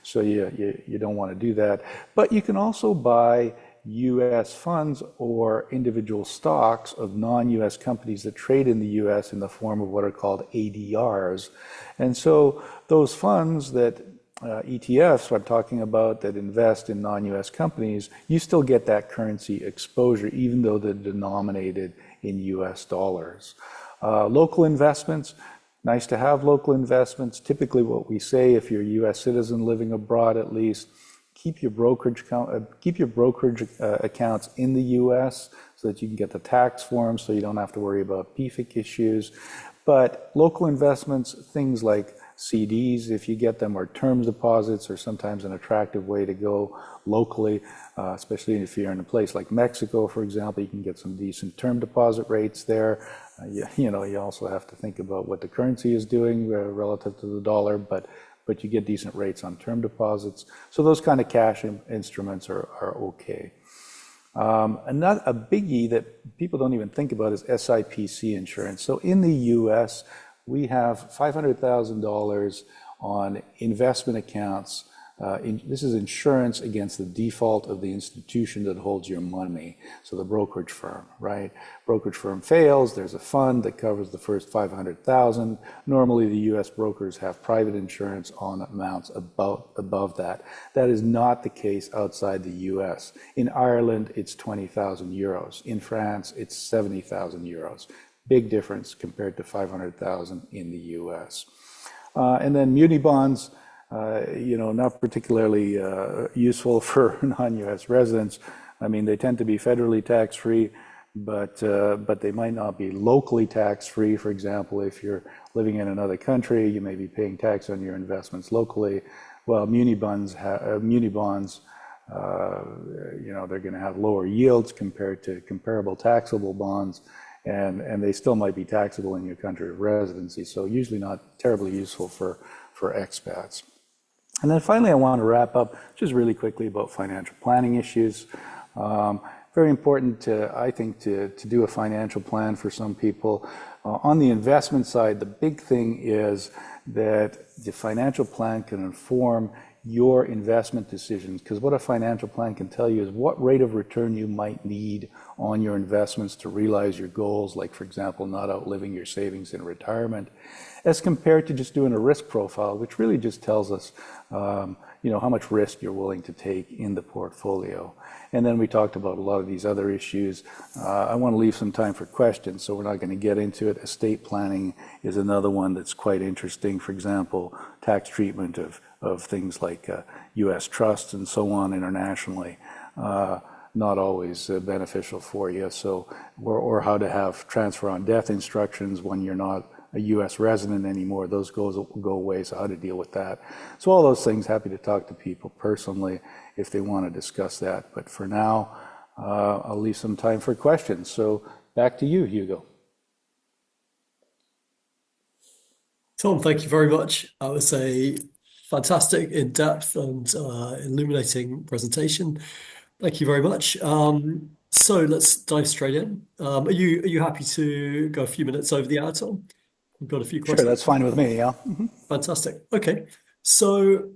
So you don't want to do that. But you can also buy US funds or individual stocks of non-US companies that trade in the US in the form of what are called ADRs. And so those funds that ETFs I'm talking about that invest in non-US companies, you still get that currency exposure even though they're denominated in US dollars. Local investments, nice to have local investments. Typically what we say, if you're a US citizen living abroad at least, keep your brokerage accounts in the U.S. so that you can get the tax forms, so you don't have to worry about PFIC issues. But local investments, things like CDs, if you get them, or term deposits, are sometimes an attractive way to go locally, especially if you're in a place like Mexico, for example. You can get some decent term deposit rates there. You also have to think about what the currency is doing relative to the dollar, but you get decent rates on term deposits. So those kind of cash instruments are okay. A biggie that people don't even think about is SIPC insurance. So in the US, we have $500,000 on investment accounts. This is insurance against the default of the institution that holds your money. So the brokerage firm, right? Brokerage firm fails, there's a fund that covers the first $500,000. Normally the US brokers have private insurance on amounts above that. That is not the case outside the US. In Ireland, it's 20,000 euros. In France, it's 70,000 euros. Big difference compared to 500,000 in the US. And then muni bonds, not particularly useful for non-U.S. residents. I mean, they tend to be federally tax-free, but they might not be locally tax-free. For example, if you're living in another country, you may be paying tax on your investments locally. Well, muni bonds, they're going to have lower yields compared to comparable taxable bonds, and they still might be taxable in your country of residency. So usually not terribly useful for expats. And then finally, I want to wrap up just really quickly about financial planning issues. Very important, I think, to do a financial plan for some people. On the investment side, the big thing is that the financial plan can inform your investment decisions, because what a financial plan can tell you is what rate of return you might need on your investments to realize your goals, like, for example, not outliving your savings in retirement, as compared to just doing a risk profile, which really just tells us how much risk you're willing to take in the portfolio. And then we talked about a lot of these other issues. I want to leave some time for questions, so we're not going to get into it. Estate planning is another one that's quite interesting. For example, tax treatment of things like U.S. trusts and so on internationally. Not always beneficial for you. So, or how to have transfer on death instructions when you're not a U.S. resident anymore. Those go away, so how to deal with that. So all those things, happy to talk to people personally if they want to discuss that. But for now, I'll leave some time for questions. So back to you, Hugo. Tom, thank you very much. That was a fantastic, in-depth and illuminating presentation. Thank you very much. So let's dive straight in. Are you happy to go a few minutes over the hour, Tom? We've got a few questions. Sure, that's fine with me, yeah. Mm-hmm. Fantastic. Okay. So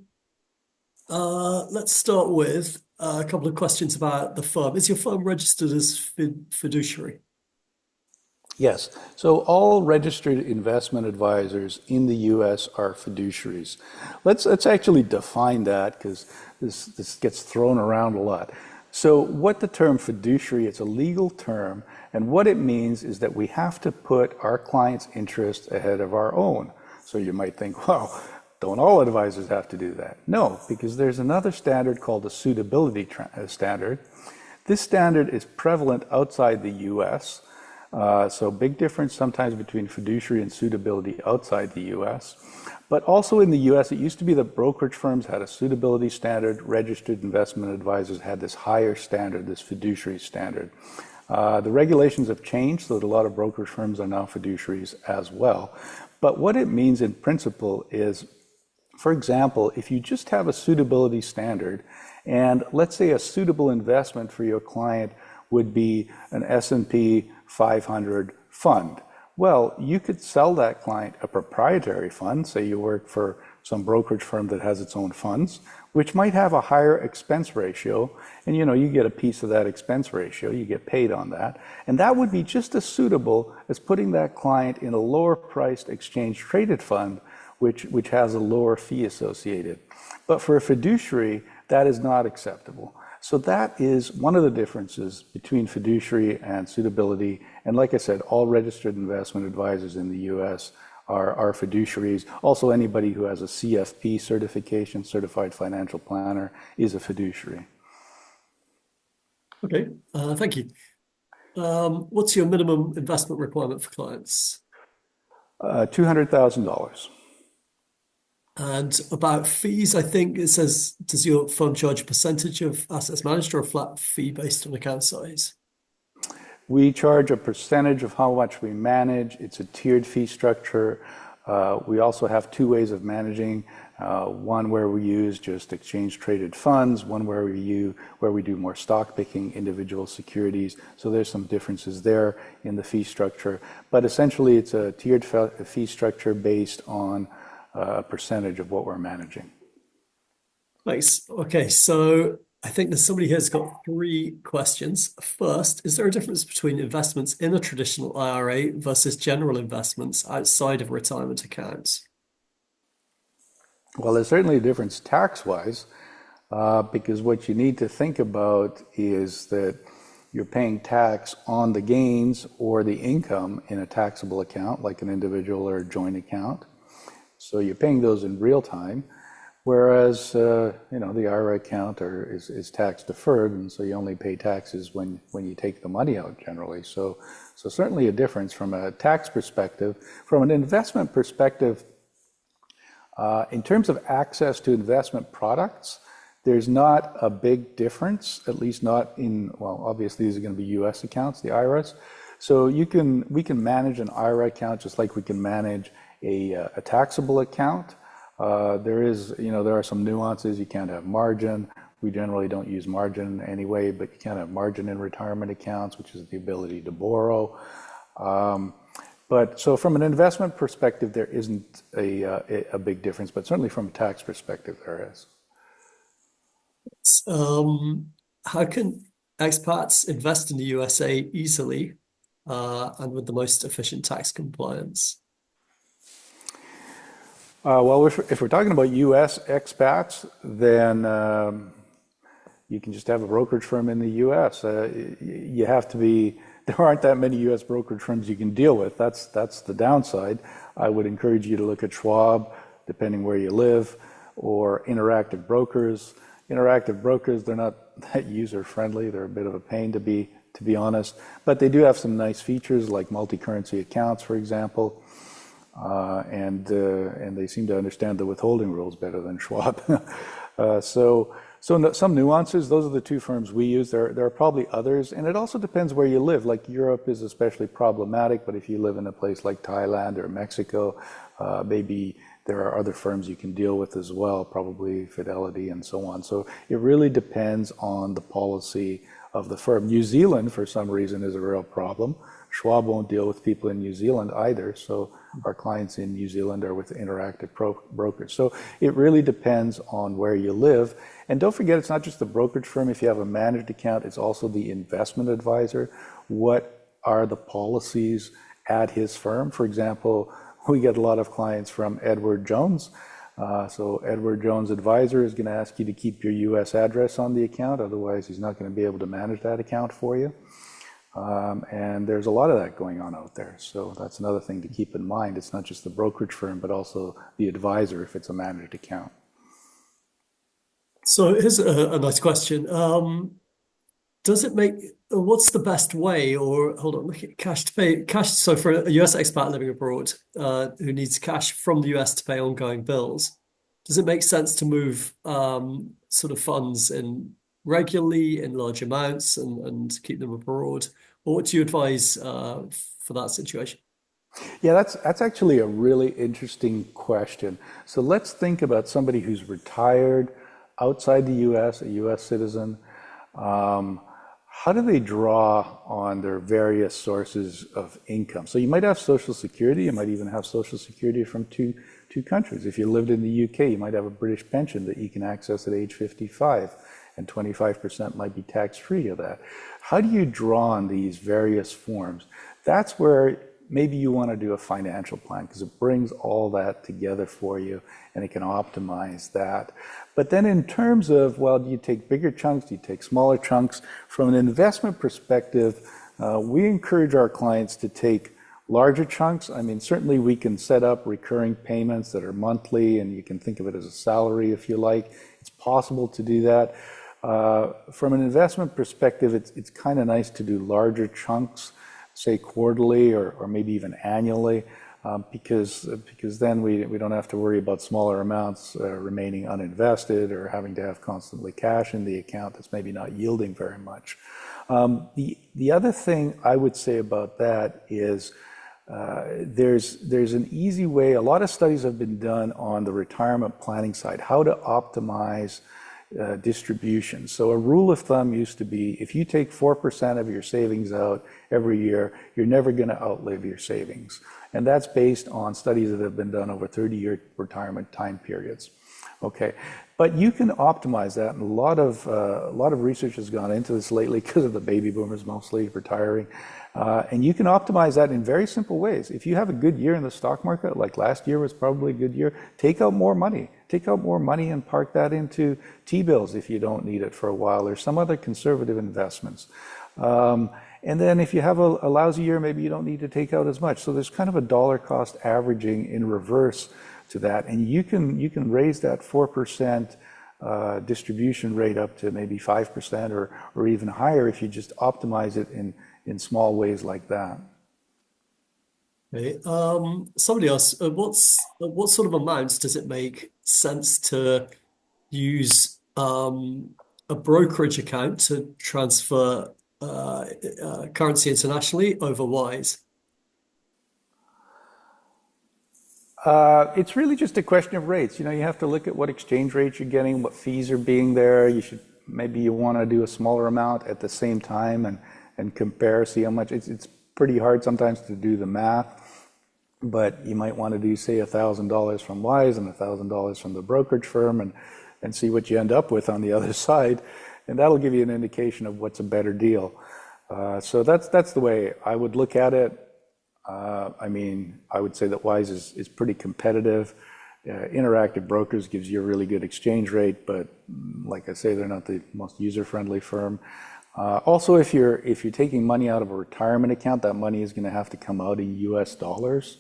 let's start with a couple of questions about the firm. Is your firm registered as fiduciary? Yes. So all registered investment advisors in the U.S. are fiduciaries. Let's actually define that, because this gets thrown around a lot. So what the term fiduciary, it's a legal term, and what it means is that we have to put our client's interest ahead of our own. So you might think, well, don't all advisors have to do that? No, because there's another standard called the suitability standard. This standard is prevalent outside the U.S., so big difference sometimes between fiduciary and suitability outside the U.S. But also in the U.S., it used to be that brokerage firms had a suitability standard. Registered investment advisors had this higher standard, this fiduciary standard. The regulations have changed, so that a lot of brokerage firms are now fiduciaries as well. But what it means in principle is, for example, if you just have a suitability standard, and let's say a suitable investment for your client would be an S&P 500 fund. Well, you could sell that client a proprietary fund. Say you work for some brokerage firm that has its own funds, which might have a higher expense ratio. And you get a piece of that expense ratio, you get paid on that. And that would be just as suitable as putting that client in a lower priced exchange traded fund, which has a lower fee associated. But for a fiduciary, that is not acceptable. So that is one of the differences between fiduciary and suitability. And like I said, all registered investment advisors in the U.S. are fiduciaries. Also, anybody who has a CFP certification, Certified Financial Planner, is a fiduciary. Okay, thank you. What's your minimum investment requirement for clients? $200,000. And about fees, I think it says, does your fund charge a percentage of assets managed or a flat fee based on account size? We charge a percentage of how much we manage. It's a tiered fee structure. We also have two ways of managing. One where we use just exchange traded funds, one where we do more stock picking, individual securities. So there's some differences there in the fee structure. But essentially, it's a tiered fee structure based on a percentage of what we're managing. Nice. Okay, so I think there's somebody here's got three questions. First, is there a difference between investments in a traditional IRA versus general investments outside of retirement accounts? Well, there's certainly a difference tax-wise, because what you need to think about is that you're paying tax on the gains or the income in a taxable account, like an individual or a joint account. So you're paying those in real time, whereas the IRA account is tax deferred, and so you only pay taxes when you take the money out generally. So certainly a difference from a tax perspective. From an investment perspective, in terms of access to investment products, there's not a big difference, at least not in, well, obviously these are going to be US accounts, the IRAs. So we can manage an IRA account just like we can manage a taxable account. There are some nuances. You can't have margin. We generally don't use margin anyway, but you can't have margin in retirement accounts, which is the ability to borrow. But so from an investment perspective, there isn't a big difference, but certainly from a tax perspective, there is. How can expats invest in the USA easily and with the most efficient tax compliance? Well, if we're talking about U.S. expats, then you can just have a brokerage firm in the U.S. You have to be. There aren't that many U.S. brokerage firms you can deal with. That's the downside. I would encourage you to look at Schwab, depending where you live, or Interactive Brokers. Interactive Brokers, they're not that user friendly. They're a bit of a pain to be honest, but they do have some nice features like multi-currency accounts, for example. And they seem to understand the withholding rules better than Schwab. So some nuances. Those are the two firms we use. There are probably others, and it also depends where you live. Like Europe is especially problematic, but if you live in a place like Thailand or Mexico, maybe there are other firms you can deal with as well, probably Fidelity and so on. So it really depends on the policy of the firm. New Zealand, for some reason, is a real problem. Schwab won't deal with people in New Zealand either, so our clients in New Zealand are with Interactive Brokers. So it really depends on where you live. And don't forget, it's not just the brokerage firm. If you have a managed account, it's also the investment advisor. What are the policies at his firm? For example, we get a lot of clients from Edward Jones. So Edward Jones Advisor is going to ask you to keep your US address on the account, otherwise he's not going to be able to manage that account for you. And there's a lot of that going on out there. So that's another thing to keep in mind. It's not just the brokerage firm, but also the advisor if it's a managed account. So here's a nice question. What's the best way, or hold on, look at cash to pay, cash. So for a US expat living abroad who needs cash from the US to pay ongoing bills, does it make sense to move sort of funds in regularly in large amounts and keep them abroad? Or what do you advise for that situation? Yeah, that's actually a really interesting question. So let's think about somebody who's retired outside the US, a US citizen. How do they draw on their various sources of income? So you might have Social Security, you might even have Social Security from two countries. If you lived in the UK, you might have a British pension that you can access at age 55, and 25% might be tax-free of that. How do you draw on these various forms? That's where maybe you want to do a financial plan, because it brings all that together for you and it can optimize that. But then in terms of, well, do you take bigger chunks? Do you take smaller chunks? From an investment perspective, we encourage our clients to take Larger chunks, I mean, certainly we can set up recurring payments that are monthly, and you can think of it as a salary if you like. It's possible to do that. From an investment perspective, it's kind of nice to do larger chunks, say quarterly or maybe even annually, because then we don't have to worry about smaller amounts remaining uninvested or having to have constantly cash in the account that's maybe not yielding very much. The other thing I would say about that is there's an easy way. A lot of studies have been done on the retirement planning side, how to optimize distribution. So a rule of thumb used to be if you take 4% of your savings out every year, you're never going to outlive your savings. And that's based on studies that have been done over 30-year retirement time periods. Okay, but you can optimize that, and a lot of research has gone into this lately because of the baby boomers mostly retiring, and you can optimize that in very simple ways. If you have a good year in the stock market, like last year was probably a good year, take out more money. Take out more money and park that into T-bills if you don't need it for a while, or some other conservative investments. And then if you have a lousy year, maybe you don't need to take out as much. So there's kind of a dollar cost averaging in reverse to that, and you can raise that 4% distribution rate up to maybe 5% or even higher if you just optimize it in small ways like that. Okay. Somebody asked, what sort of amounts does it make sense to use a brokerage account to transfer currency internationally over Wise? It's really just a question of rates. You know, you have to look at what exchange rates you're getting, what fees are being there. Maybe you want to do a smaller amount at the same time and compare, see how much. It's pretty hard sometimes to do the math, but you might want to do, say, $1,000 from Wise and $1,000 from the brokerage firm and see what you end up with on the other side. And that'll give you an indication of what's a better deal. So that's the way I would look at it. I mean, I would say that Wise is pretty competitive. Interactive Brokers gives you a really good exchange rate, but like I say, they're not the most user-friendly firm. Also, if you're taking money out of a retirement account, that money is going to have to come out in US dollars.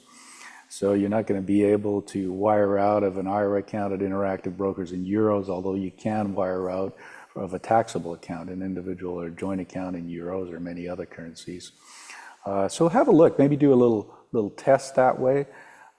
So you're not going to be able to wire out of an IRA account at Interactive Brokers in euros, although you can wire out of a taxable account, an individual or joint account in euros or many other currencies. So have a look, maybe do a little test that way,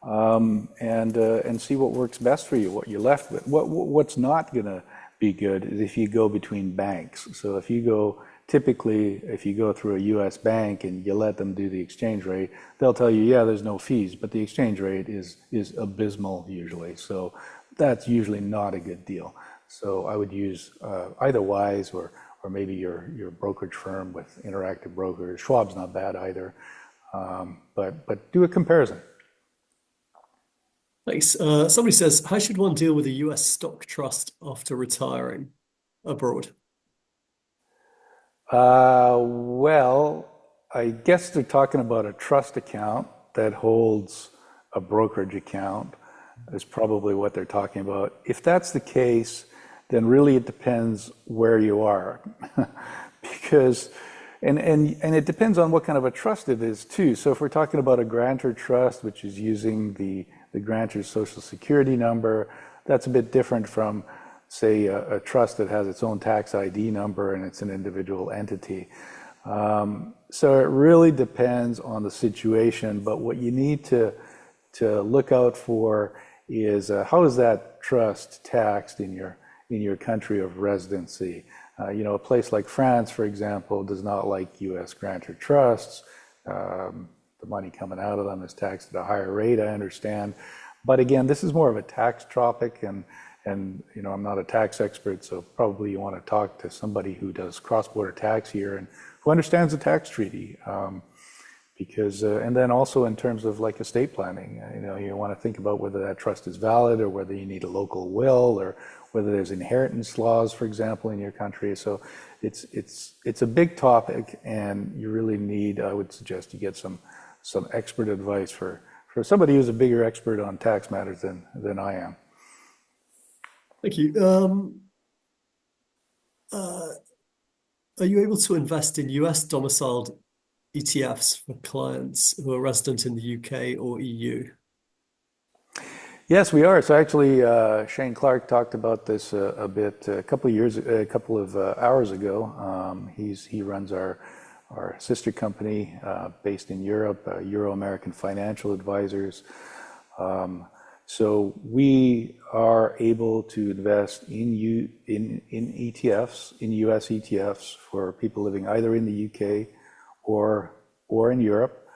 and see what works best for you, what you're left with. What's not going to be good is if you go between banks. So if you go through a U.S. bank and you let them do the exchange rate, they'll tell you, yeah, there's no fees, but the exchange rate is abysmal usually. So that's usually not a good deal. So I would use either Wise or maybe your brokerage firm with Interactive Brokers. Schwab's not bad either, but do a comparison. Thanks. Somebody says, how should one deal with a US stock trust after retiring abroad? Well, I guess they're talking about a trust account that holds a brokerage account is probably what they're talking about. If that's the case, then really it depends where you are, because and it depends on what kind of a trust it is too. So if we're talking about a grantor trust, which is using the grantor's social security number, that's a bit different from, say, a trust that has its own tax ID number and it's an individual entity. So it really depends on the situation. But what you need to look out for is how is that trust taxed in your country of residency. You know, a place like France, for example, does not like U.S. grantor trusts. The money coming out of them is taxed at a higher rate, I understand. But again, this is more of a tax topic, and you know, I'm not a tax expert, so probably you want to talk to somebody who does cross-border tax here and who understands the tax treaty. Because and then also in terms of like estate planning, you know, you want to think about whether that trust is valid or whether you need a local will or whether there's inheritance laws, for example, in your country. So it's a big topic, and you really need, I would suggest you get some expert advice for somebody who's a bigger expert on tax matters than I am. Thank you. Are you able to invest in US domiciled ETFs for clients who are resident in the UK or EU? Yes, we are. So actually, Shane Clark talked about this a bit a couple of hours ago. He runs our sister company based in Europe, Euro American Financial Advisors. So we are able to invest in ETFs, in US ETFs for people living either in the UK or in Europe.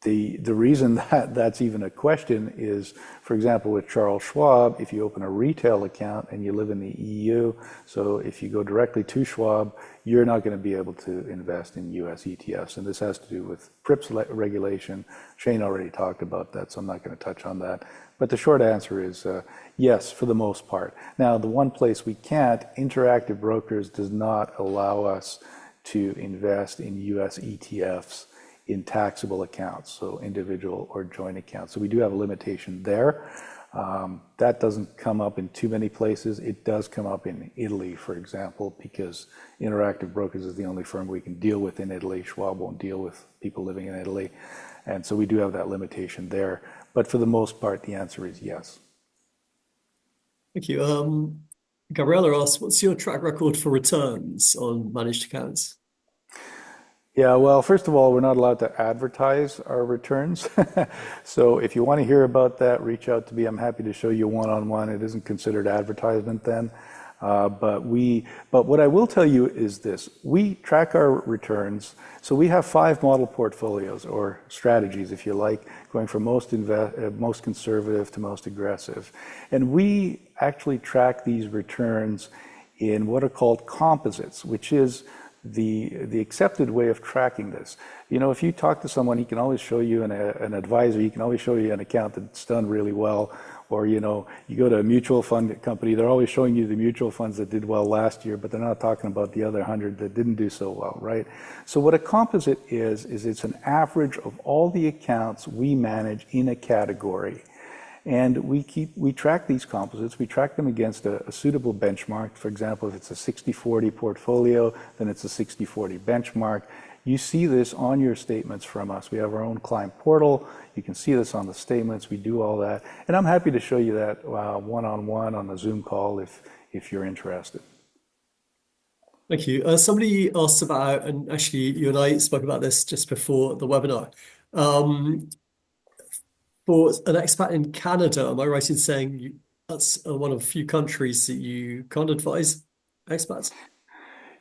The reason that that's even a question is, for example, with Charles Schwab, if you open a retail account and you live in the EU, so if you go directly to Schwab, you're not going to be able to invest in US ETFs. And this has to do with PRIPS regulation. Shane already talked about that, so I'm not going to touch on that. But the short answer is yes, for the most part. Now, the one place we can't, Interactive Brokers does not allow us to invest in US ETFs in taxable accounts, so individual or joint accounts. So we do have a limitation there. That doesn't come up in too many places. It does come up in Italy, for example, because Interactive Brokers is the only firm we can deal with in Italy. Schwab won't deal with people living in Italy. And so we do have that limitation there. But for the most part, the answer is yes. Thank you. Gabriella asks, what's your track record for returns on managed accounts? Yeah, well, first of all, we're not allowed to advertise our returns. So if you want to hear about that, reach out to me. I'm happy to show you one-on-one. It isn't considered advertisement then. But what I will tell you is this. We track our returns. So we have 5 model portfolios or strategies, if you like, going from most conservative to most aggressive. And we actually track these returns in what are called composites, which is the accepted way of tracking this. You know, if you talk to someone, he can always show you an advisor, he can always show you an account that's done really well. Or, you know, you go to a mutual fund company, they're always showing you the mutual funds that did well last year, but they're not talking about the other 100 that didn't do so well, right? So what a composite is it's an average of all the accounts we manage in a category. And we track these composites, we track them against a suitable benchmark. For example, if it's a 60-40 portfolio, then it's a 60-40 benchmark. You see this on your statements from us. We have our own client portal. You can see this on the statements. We do all that. And I'm happy to show you that one-on-one on a Zoom call if you're interested. Thank you. Somebody asked about, and actually you and I spoke about this just before the webinar. For an expat in Canada, am I right in saying that's one of a few countries that you can't advise expats?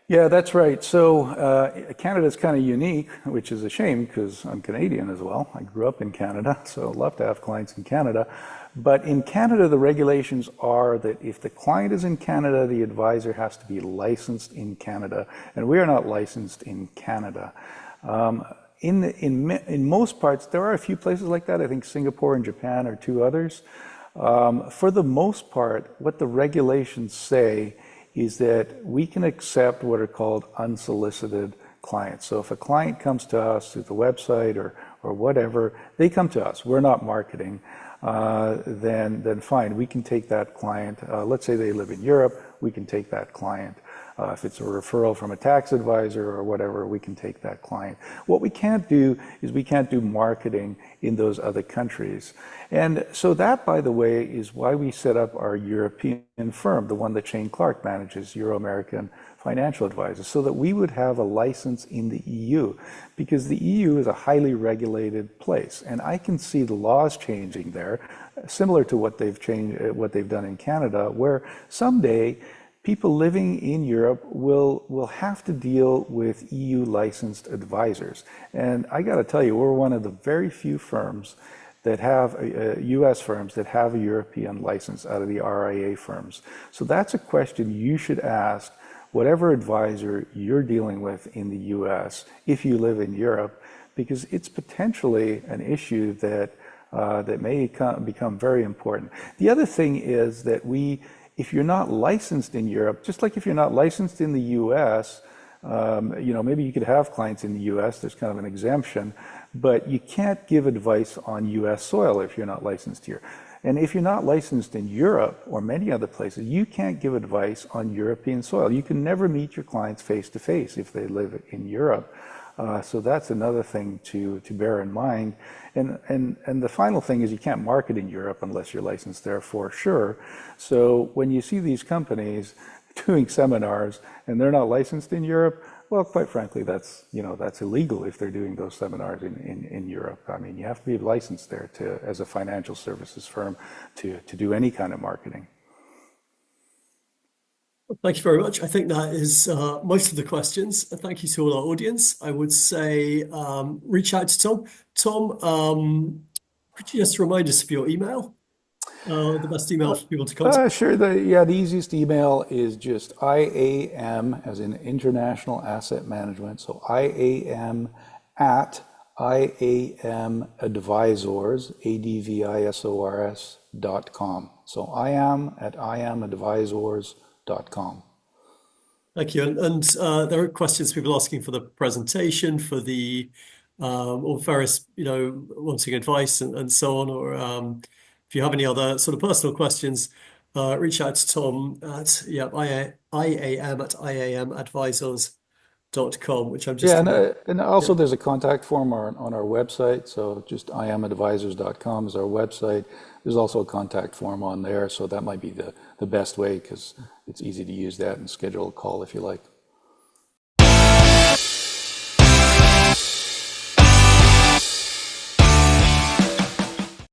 Yeah, that's right. So Canada's kind of unique, which is a shame because I'm Canadian as well. I grew up in Canada, so I'd love to have clients in Canada. But in Canada, the regulations are that if the client is in Canada, the advisor has to be licensed in Canada, and we are not licensed in Canada. In most parts, there are a few places like that. I think Singapore and Japan are 2 others. For the most part, what the regulations say is that we can accept what are called unsolicited clients. So if a client comes to us through the website or whatever, they come to us. We're not marketing. Then fine, we can take that client. Let's say they live in Europe, we can take that client. If it's a referral from a tax advisor or whatever, we can take that client. What we can't do is we can't do marketing in those other countries. And so that, by the way, is why we set up our European firm, the one that Shane Clark manages, Euro American Financial Advisors, so that we would have a license in the EU, because the EU is a highly regulated place. And I can see the laws changing there, similar to what they've done in Canada, where someday people living in Europe will have to deal with EU licensed advisors. And I got to tell you, we're one of the very few firms that have US firms that have a European license out of the RIA firms. So that's a question you should ask whatever advisor you're dealing with in the US if you live in Europe, because it's potentially an issue that may become very important. The other thing is that if you're not licensed in Europe, just like if you're not licensed in the US, maybe you could have clients in the US, there's kind of an exemption, but you can't give advice on US soil if you're not licensed here. And if you're not licensed in Europe or many other places, you can't give advice on European soil. You can never meet your clients face to face if they live in Europe. So that's another thing to bear in mind. And the final thing is you can't market in Europe unless you're licensed there for sure. So when you see these companies doing seminars and they're not licensed in Europe, well, quite frankly, that's illegal if they're doing those seminars in Europe. I mean, you have to be licensed there as a financial services firm to do any kind of marketing. Thank you very much. I think that is most of the questions. Thank you to all our audience. I would say reach out to Tom. Tom, could you just remind us of your email? The best email for people to contact? Sure. The easiest email is just IAM, as in International Asset Management. So IAM at IAMadvisors, ADVISORS.com. So IAM at IAMadvisors.com. Thank you. And there are questions people asking for the presentation, for the or various, wanting advice and so on, or if you have any other sort of personal questions, reach out to Tom at IAM at IAMadvisors.com, which I'm just... and also there's a contact form on our website. So just IAMadvisors.com is our website. There's also a contact form on there. So that might be the best way, because it's easy to use that and schedule a call if you like.